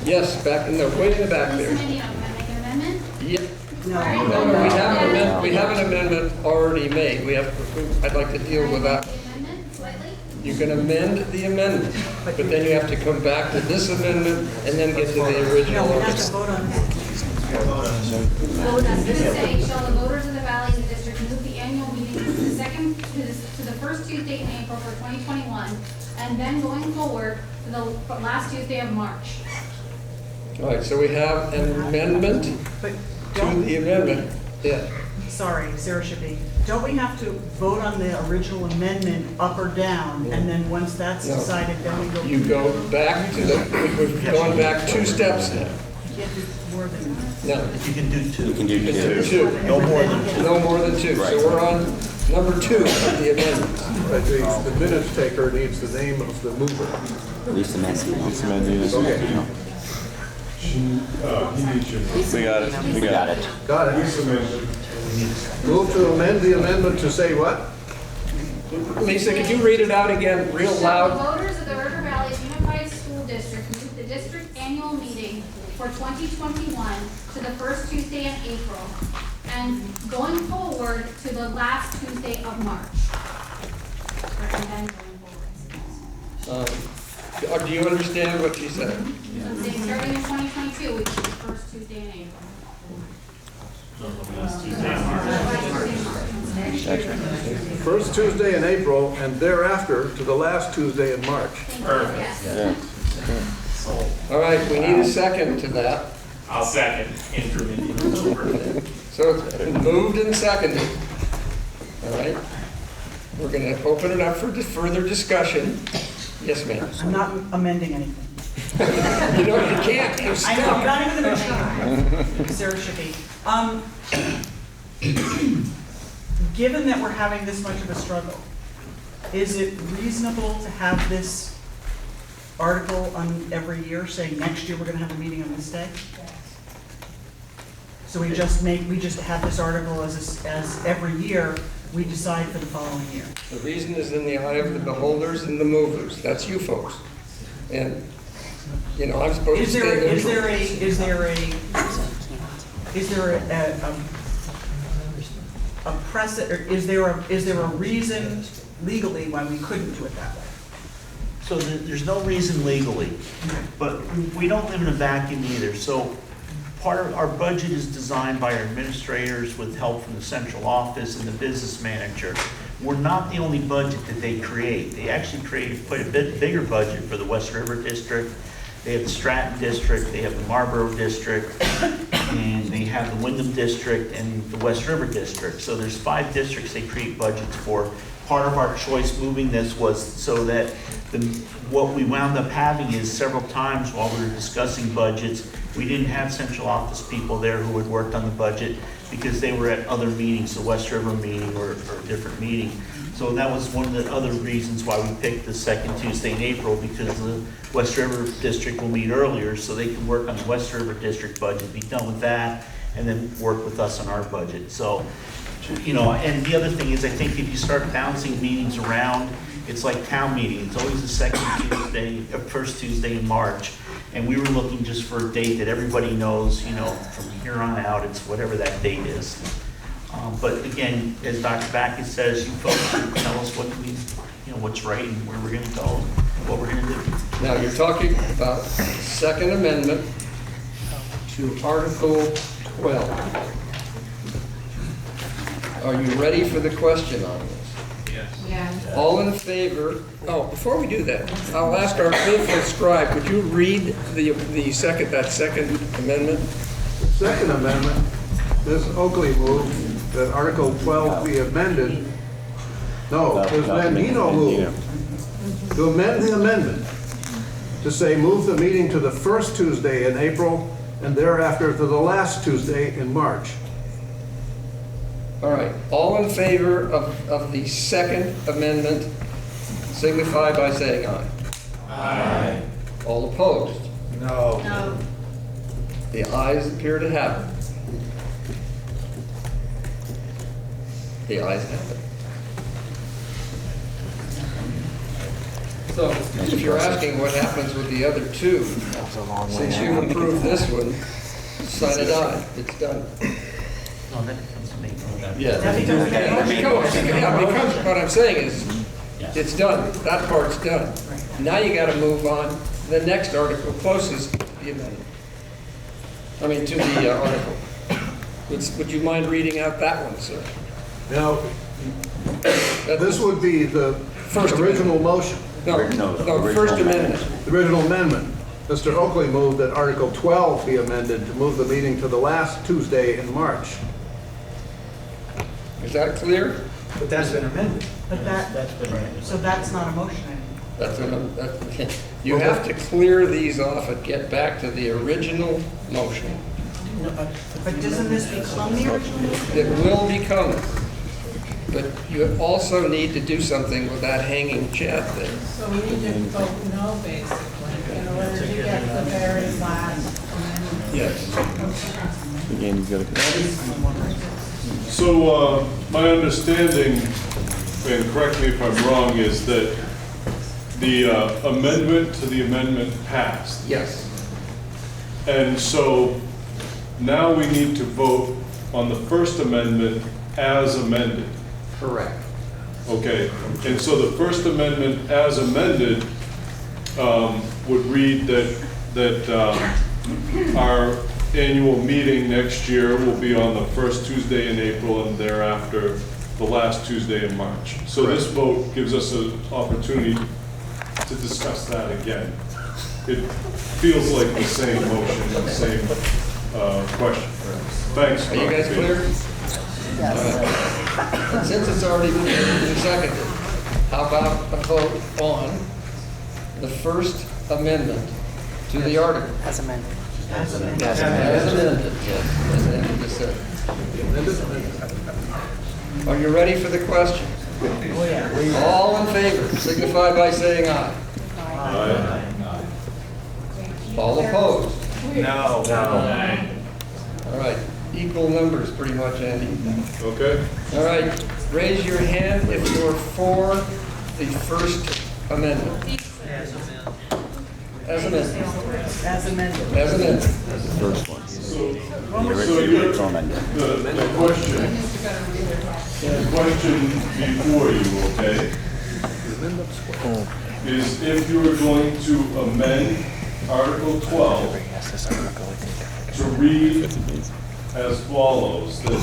Yes, back in the way in the back there.
Listen, Andy, I'm gonna make an amendment.
Yep.
No.
We have an amendment already made. I'd like to deal with that. You can amend the amendment, but then you have to come back to this amendment and then get to the original.
No, we have to vote on that.
Vote on this day, shall the voters of the Valley and the district move the annual meeting to the first Tuesday in April for 2021, and then going forward to the last Tuesday of March.
All right, so we have an amendment to the amendment. Yeah.
Sorry, Sarah Shippey. Don't we have to vote on the original amendment up or down, and then once that's
No.
decided, then we go?
You go back to we've gone back 2 steps now.
You can't do more than.
No.
You can do 2.
You can do 2.
2.
No more than 2.
No more than 2.
Right.
So we're on number 2 of the amendment.
The minutes taker needs the name of the mover.
Lisa Mancy.
Okay.
He needs your.
We got it. We got it.
Got it.
Lisa mentioned.
Move to amend the amendment to say what?
Lisa, could you read it out again real
Shall the
loud?
voters of the River Valley Unified School District move the district annual meeting for 2021 to the first Tuesday in April, and going forward to the last Tuesday of March. And then going forward.
Do you understand what she said?
I'm saying starting in 2022, which is the first Tuesday in April.
First Tuesday in April and thereafter to the last Tuesday in March.
Perfect.
All right, we need a second to that.
I'll second. Andrew.
So it's been moved and seconded. All right. We're going to open it up for further discussion. Yes, ma'am.
I'm not amending anything.
You know, you can't. You're
I know, I'm not even gonna try. Sarah Shippey. Given that we're having this much of a struggle, is it reasonable to have this article on every year, saying next year we're gonna have a meeting on this day? So we just have this article as every year, we decide for the following year.
The reason is in the eye of the beholders and the movers. That's you folks. And, you know, I'm supposed to stay neutral.
Is there a reason legally why we couldn't do it that way?
So there's no reason legally, but we don't live in a vacuum either. So part of our budget is designed by our administrators with help from the central office and the business manager. We're not the only budget that they create. They actually created quite a bit bigger budget for the West River District. They have the Stratton District, they have the Marlboro District, and they have the Wyndham District and the West River District. So there's 5 districts they create budgets for. Part of our choice moving this was so that what we wound up having is several times while we were discussing budgets We didn't have central office people there who had worked on the budget because they were at other meetings, the West River meeting or a different meeting. So that was one of the other reasons why we picked the second Tuesday in April, because the West River District will meet earlier, so they can work on the West River District budget, be done with that, and then work with us on our budget. So, you know, and the other thing is, I think if you start bouncing meetings around, it's like town meeting. It's always the second Tuesday, first Tuesday in March. And we were looking just for a date that everybody knows, you know, from here on out, it's whatever that date is. But again, as Dr. Backus says, you folks should tell us what we, you know, what's right and where we're gonna go, what we're gonna do.
Now, you're talking about Second Amendment to Article 12. Are you ready for the question on this?
Yeah.
All in favor? Oh, before we do that, I'll ask our faithful scribe, would you read that second amendment?
Second Amendment, Ms. Oakley moved that Article 12 be amended. No, Ms. Mandino moved to amend the amendment to say move the meeting to the first Tuesday in April and thereafter to the last Tuesday in March.
All right, all in favor of the Second Amendment signify by saying aye.
Aye.
All opposed?
No.
No.
The ayes appear to have it. The ayes have it. So, if you're asking what happens with the other two, since you approved this one, sign it aye, it's done.
No, that becomes me.
Yeah. Because what I'm saying is, it's done, that part's done. Now you gotta move on to the next article closest to the amendment. I mean, to the article. Would you mind reading out that one, sir?
Now, this would be the original motion.
No, First Amendment.
The original amendment. Mr. Oakley moved that Article 12 be amended to move the meeting to the last Tuesday in March.
Is that clear?
But that's been amended.
But that's been amended. So that's not a motion anymore.
You have to clear these off and get back to the original motion.
But doesn't this become the original motion?
It will become, but you also need to do something with that hanging chat thing.
So we need to vote no, basically, in order to get the very last amendment.
Yes.
Again, you've got to.
So, my understanding, and correct me if I'm wrong, is that the amendment to the amendment passed.
Yes.
And so now we need to vote on the First Amendment as amended.
Correct.
Okay, and so the First Amendment as amended would read that our annual meeting next year will be on the first Tuesday in April and thereafter the last Tuesday in March. So this vote gives us an opportunity to discuss that again. It feels like the same motion, the same question. Thanks.
Are you guys clear? Yes. And since it's already been seconded, how about a vote on the First Amendment to the article?
As amended.
As amended.
As amended, yes. As Andy just said. Are you ready for the question?
Oh, yeah.
All in favor, signify by saying aye.
Aye.
All opposed?
No.
All right, equal numbers pretty much, Andy.
Okay.
All right, raise your hand if you're for the First Amendment. As amended.
As amended.
As amended.
That's the first one.
So
The original amendment.
the question before you, okay, is if you are going to amend Article 12 to read as follows, that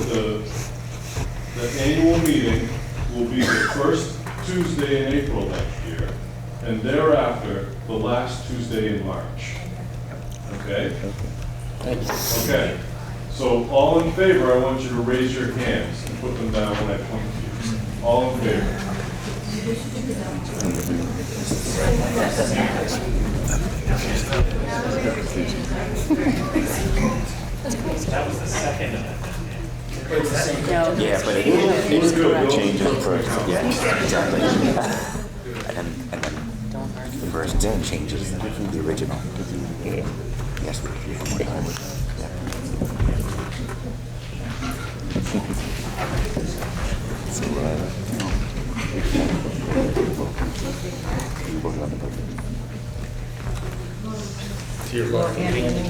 the annual meeting will be the first Tuesday in April next year, and thereafter, the last Tuesday in March. Okay? Okay. So all in favor, I want you to raise your hands and put them down when I point to you. All in favor?
That was the second amendment.
Yeah, but it changes first. Yeah, exactly. And then conversions and changes the original. Yes, we do one more time. So, you voted on the budget.
To your left. To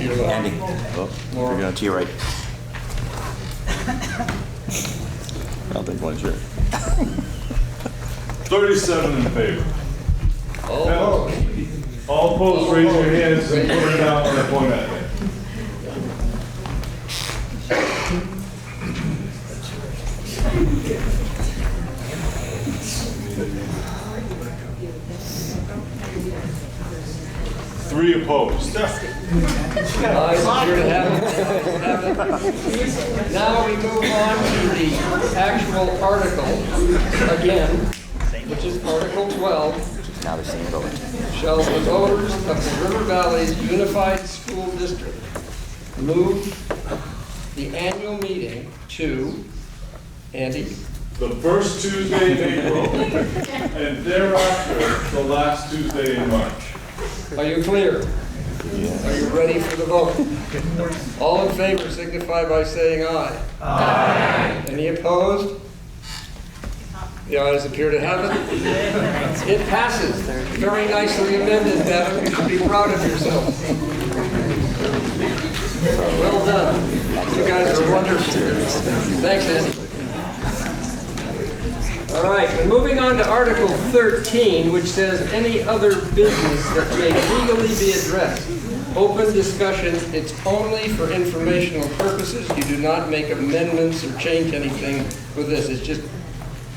your left.
Andy. Oh, you're going to your right. I'll take one share.
37 in favor.
Oh.
All opposed, raise your hands and put it down on the format. 3 opposed.
Ayes appear to have it. Now we move on to the actual article again, which is Article 12.
Now the same vote.
Shall the voters of the River Valley's Unified School District move the annual meeting to, Andy?
The first Tuesday in April, and thereafter, the last Tuesday in March.
Are you clear? Are you ready for the vote? All in favor signify by saying aye. Aye. Any opposed? The ayes appear to have it. It passes. Very nicely amended, Devin. You should be proud of yourself. Well done. You guys are wonderful. Thanks, Andy. All right, and moving on to Article 13, which says any other business that may legally be addressed. Open discussion, it's only for informational purposes. You do not make amendments or change anything with this. It's just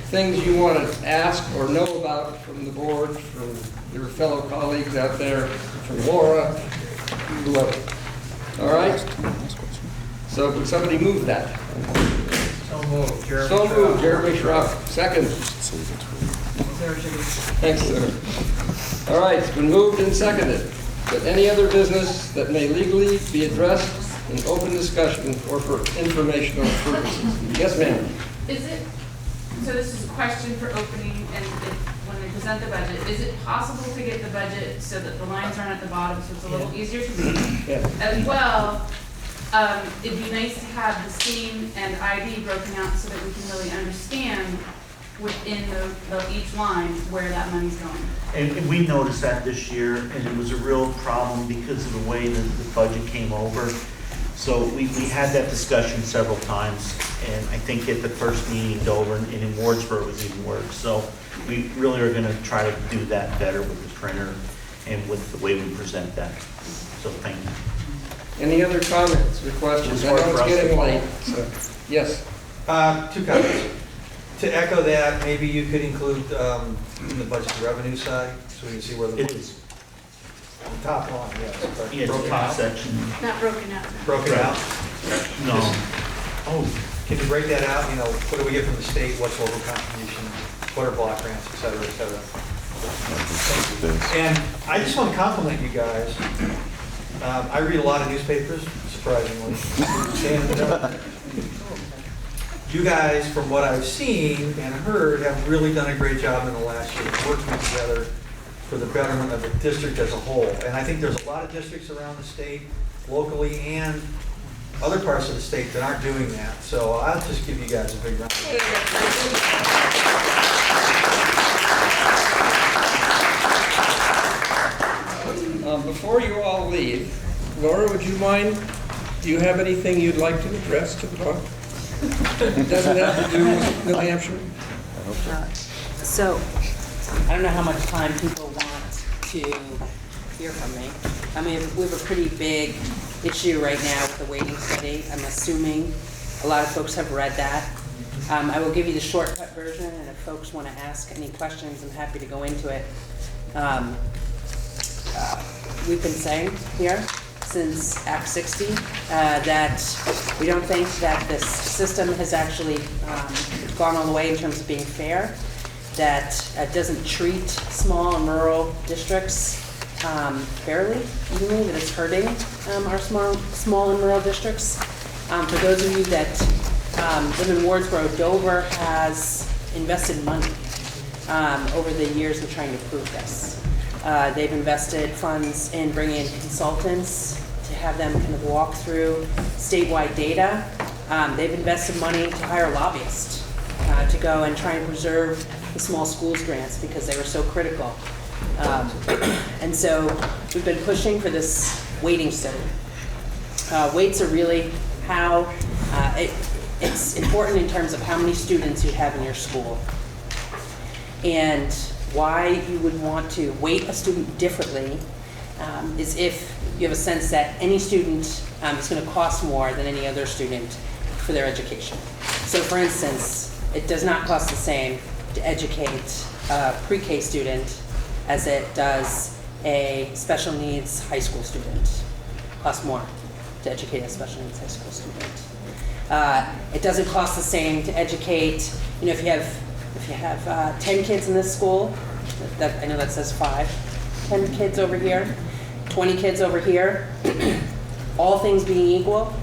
things you want to ask or know about from the board, from your fellow colleagues out there, from Laura, whoever. All right? So would somebody move that?
So moved, Jeremy.
So moved, Jeremy Schrock. Second. Thanks, sir. All right, it's been moved and seconded. But any other business that may legally be addressed in open discussion or for informational purposes? Yes, ma'am.
Is it, so this is a question for opening and when they present the budget, is it possible to get the budget so that the lines aren't at the bottom so it's a little easier to read?
Yeah.
As well, it'd be nice to have the scheme and ID broken out so that we can really understand within each line where that money's going.
And we noticed that this year, and it was a real problem because of the way that the budget came over. So we had that discussion several times, and I think at the first meeting Dover and in Wardsboro it was even worse. So we really are gonna try to do that better with the printer and with the way we present that. So thank you.
Any other comments or questions? I know it's getting late, so, yes.
2 comments. To echo that, maybe you could include in the budget the revenue side, so we can see where the.
It is.
The top line, yes. but
Yeah, it's
broken
top
out.
section.
Not broken out.
Broken out?
No.
Oh, can you break that out? You know, what do we get from the state, what's local contribution, what are block grants, et cetera, et cetera. And I just want to compliment you guys. I read a lot of newspapers, surprisingly. You guys, from what I've seen and heard, have really done a great job in the last year working together for the betterment of the district as a whole. And I think there's a lot of districts around the state, locally and other parts of the state that aren't doing that. So I'll just give you guys a big round.
Before you all leave, Laura, would you mind, do you have anything you'd like to address to the board? It doesn't have to do with New Hampshire?
So, I don't know how much time people want to hear from me. I mean, we have a pretty big issue right now with the waiting study. I'm assuming a lot of folks have read that. I will give you the shortcut version, and if folks want to ask any questions, I'm happy to go into it. We've been saying here since Act 60 that we don't think that this system has actually gone all the way in terms of being fair. that doesn't treat small and rural districts fairly, evenly, that it's hurting our small and rural districts. For those of you that live in Wardsboro, Dover has invested money over the years in trying to prove this. They've invested funds in bringing in consultants to have them kind of walk through statewide data. They've invested money to hire lobbyists to go and try and preserve the small schools grants because they were so critical. And so we've been pushing for this weighting study. Weights are really how, it's important in terms of how many students you have in your school and why you would want to weight a student differently is if you have a sense that any student is going to cost more than any other student for their education. So for instance, it does not cost the same to educate a pre-K student as it does a special needs high school student. It costs more to educate a special needs high school student. It doesn't cost the same to educate, you know, if you have 10 kids in this school, I know that says 5, 10 kids over here, 20 kids over here, all things being equal,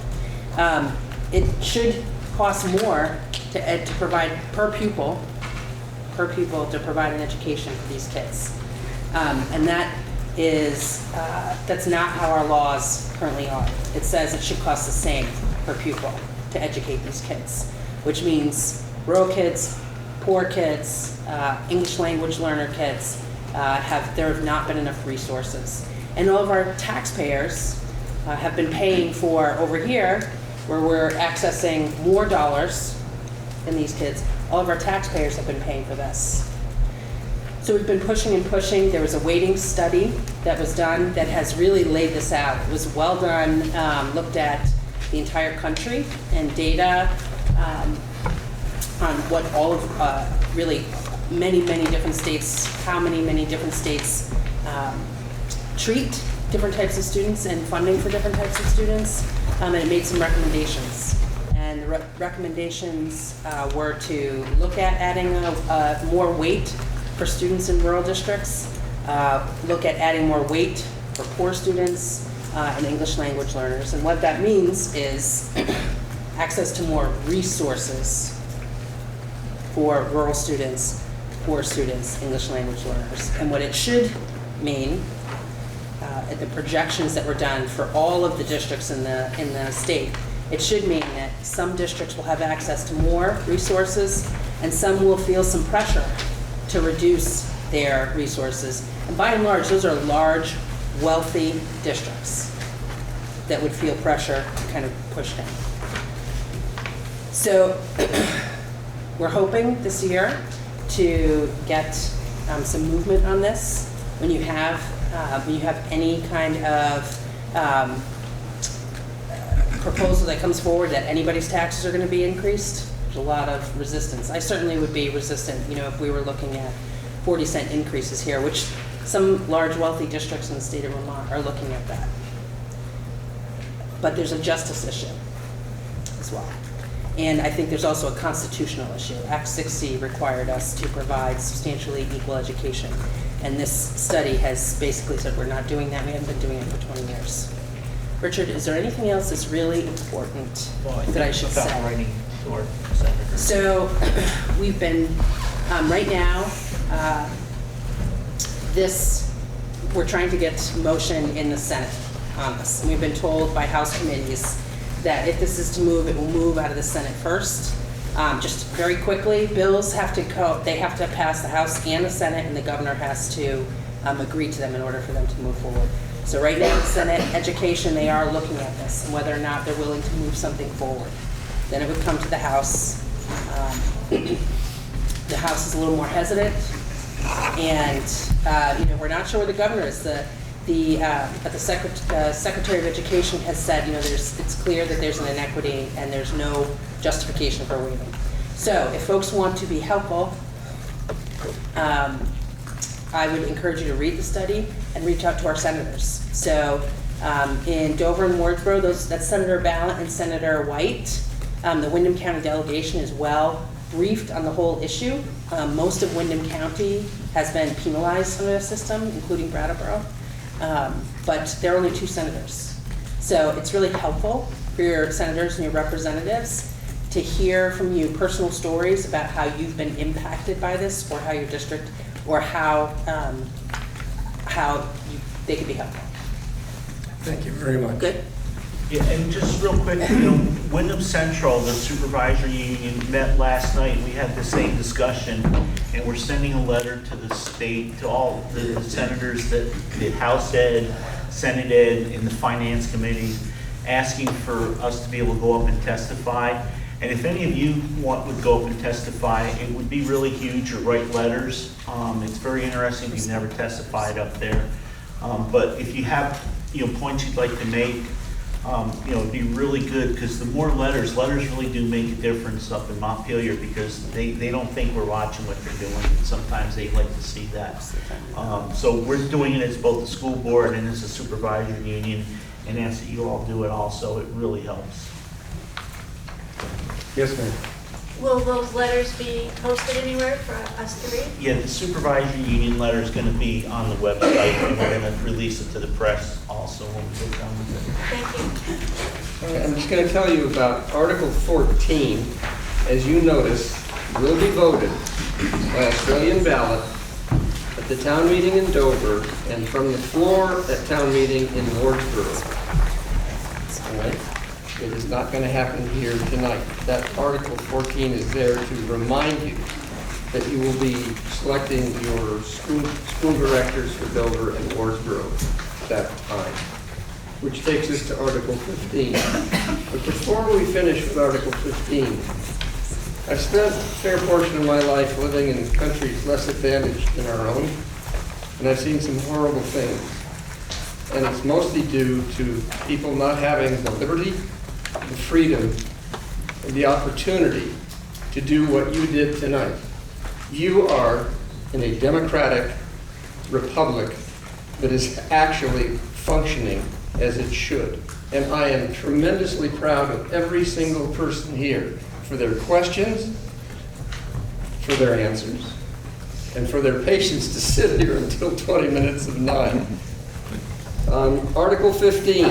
it should cost more to provide per pupil to provide an education for these kids. And that's not how our laws currently are. It says it should cost the same per pupil to educate these kids, which means rural kids, poor kids, English language learner kids, there have not been enough resources. And all of our taxpayers have been paying for over here, where we're accessing more dollars than these kids, all of our taxpayers have been paying for this. So we've been pushing and pushing. There was a weighting study that was done that has really laid this out. It was well done, looked at the entire country and data on what all of, really many different states, how many different states treat different types of students and funding for different types of students, and it made some recommendations. And the recommendations were to look at adding more weight for students in rural districts, look at adding more weight for poor students and English language learners. And what that means is access to more resources for rural students, poor students, English language learners. And what it should mean, the projections that were done for all of the districts in the state, it should mean that some districts will have access to more resources and some will feel some pressure to reduce their resources. And by and large, those are large, wealthy districts that would feel pressure to kind of push down. So we're hoping this year to get some movement on this. When you have any kind of proposal that comes forward that anybody's taxes are going to be increased, there's a lot of resistance. I certainly would be resistant, you know, if we were looking at 40-cent increases here, which some large wealthy districts in the state of Vermont are looking at that. But there's a justice issue as well. And I think there's also a constitutional issue. Act 60 required us to provide substantially equal education. And this study has basically said we're not doing that. We haven't been doing it for 20 years. Richard, is there anything else that's really important that I should say?
Writing to our senator.
So we've been, right now, we're trying to get motion in the Senate on this. And we've been told by House committees that if this is to move, it will move out of the Senate first. Just very quickly, bills have to go, they have to pass the House and the Senate, and the governor has to agree to them in order for them to move forward. So right now, the Senate Education, they are looking at this and whether or not they're willing to move something forward. Then it would come to the House. The House is a little more hesitant, and you know, we're not sure where the governor is. But the Secretary of Education has said, you know, it's clear that there's an inequity and there's no justification for waiving. So if folks want to be helpful, I would encourage you to read the study and reach out to our senators. So in Dover and Wardsboro, that's Senator Ballant and Senator White. The Windham County delegation is well briefed on the whole issue. Most of Wyndham County has been penalized under the system, including Brattleboro. But there are only 2 senators. So it's really helpful for your senators and your representatives to hear from you personal stories about how you've been impacted by this, or how your district, or how they can be helpful.
Thank you very much.
Good.
Yeah, and just real quick, Wyndham Central, the supervisory union, met last night. We had the same discussion, and we're sending a letter to the state, to all the senators that did House Ed, Senate Ed, and the Finance Committee, asking for us to be able to go up and testify. And if any of you would go up and testify, it would be really huge, or write letters. It's very interesting. We've never testified up there. But if you have points you'd like to make, it'd be really good, because the more letters really do make a difference up in Montpelier, because they don't think we're watching what they're doing. And sometimes they like to see that. So we're doing it as both the school board and as a supervisory union, and ask that you all do it also. It really helps.
Yes, ma'am.
Will those letters be posted anywhere for us to read?
Yeah, the supervisory union letter is going to be on the website, and we're going to release it to the press also when we get done with it.
Thank you.
I'm just going to tell you about Article 14. As you notice, will be voted by Australian ballot at the town meeting in Dover and from the floor at town meeting in Wardsboro. All right? It is not going to happen here tonight. That Article 14 is there to remind you that you will be selecting your school directors for Dover and Wardsboro at that time. Which takes us to Article 15. But before we finish with Article 15, I've spent a fair portion of my life living in countries less advantaged than our own, and I've seen some horrible things. And it's mostly due to people not having the liberty, the freedom, and the opportunity to do what you did tonight. You are in a democratic republic that is actually functioning as it should. And I am tremendously proud of every single person here for their questions, for their answers, and for their patience to sit here until 20 minutes of 9. Article 15,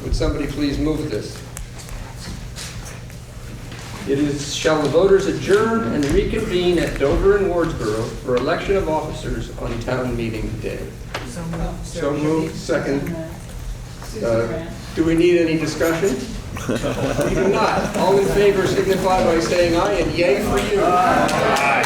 would somebody please move this? It is, shall the voters adjourn and reconvene at Dover and Wardsboro for election of officers on town meeting day? So moved. Second. Do we need any discussion? We do not. All in favor signify by saying aye, and yay for you. Aye.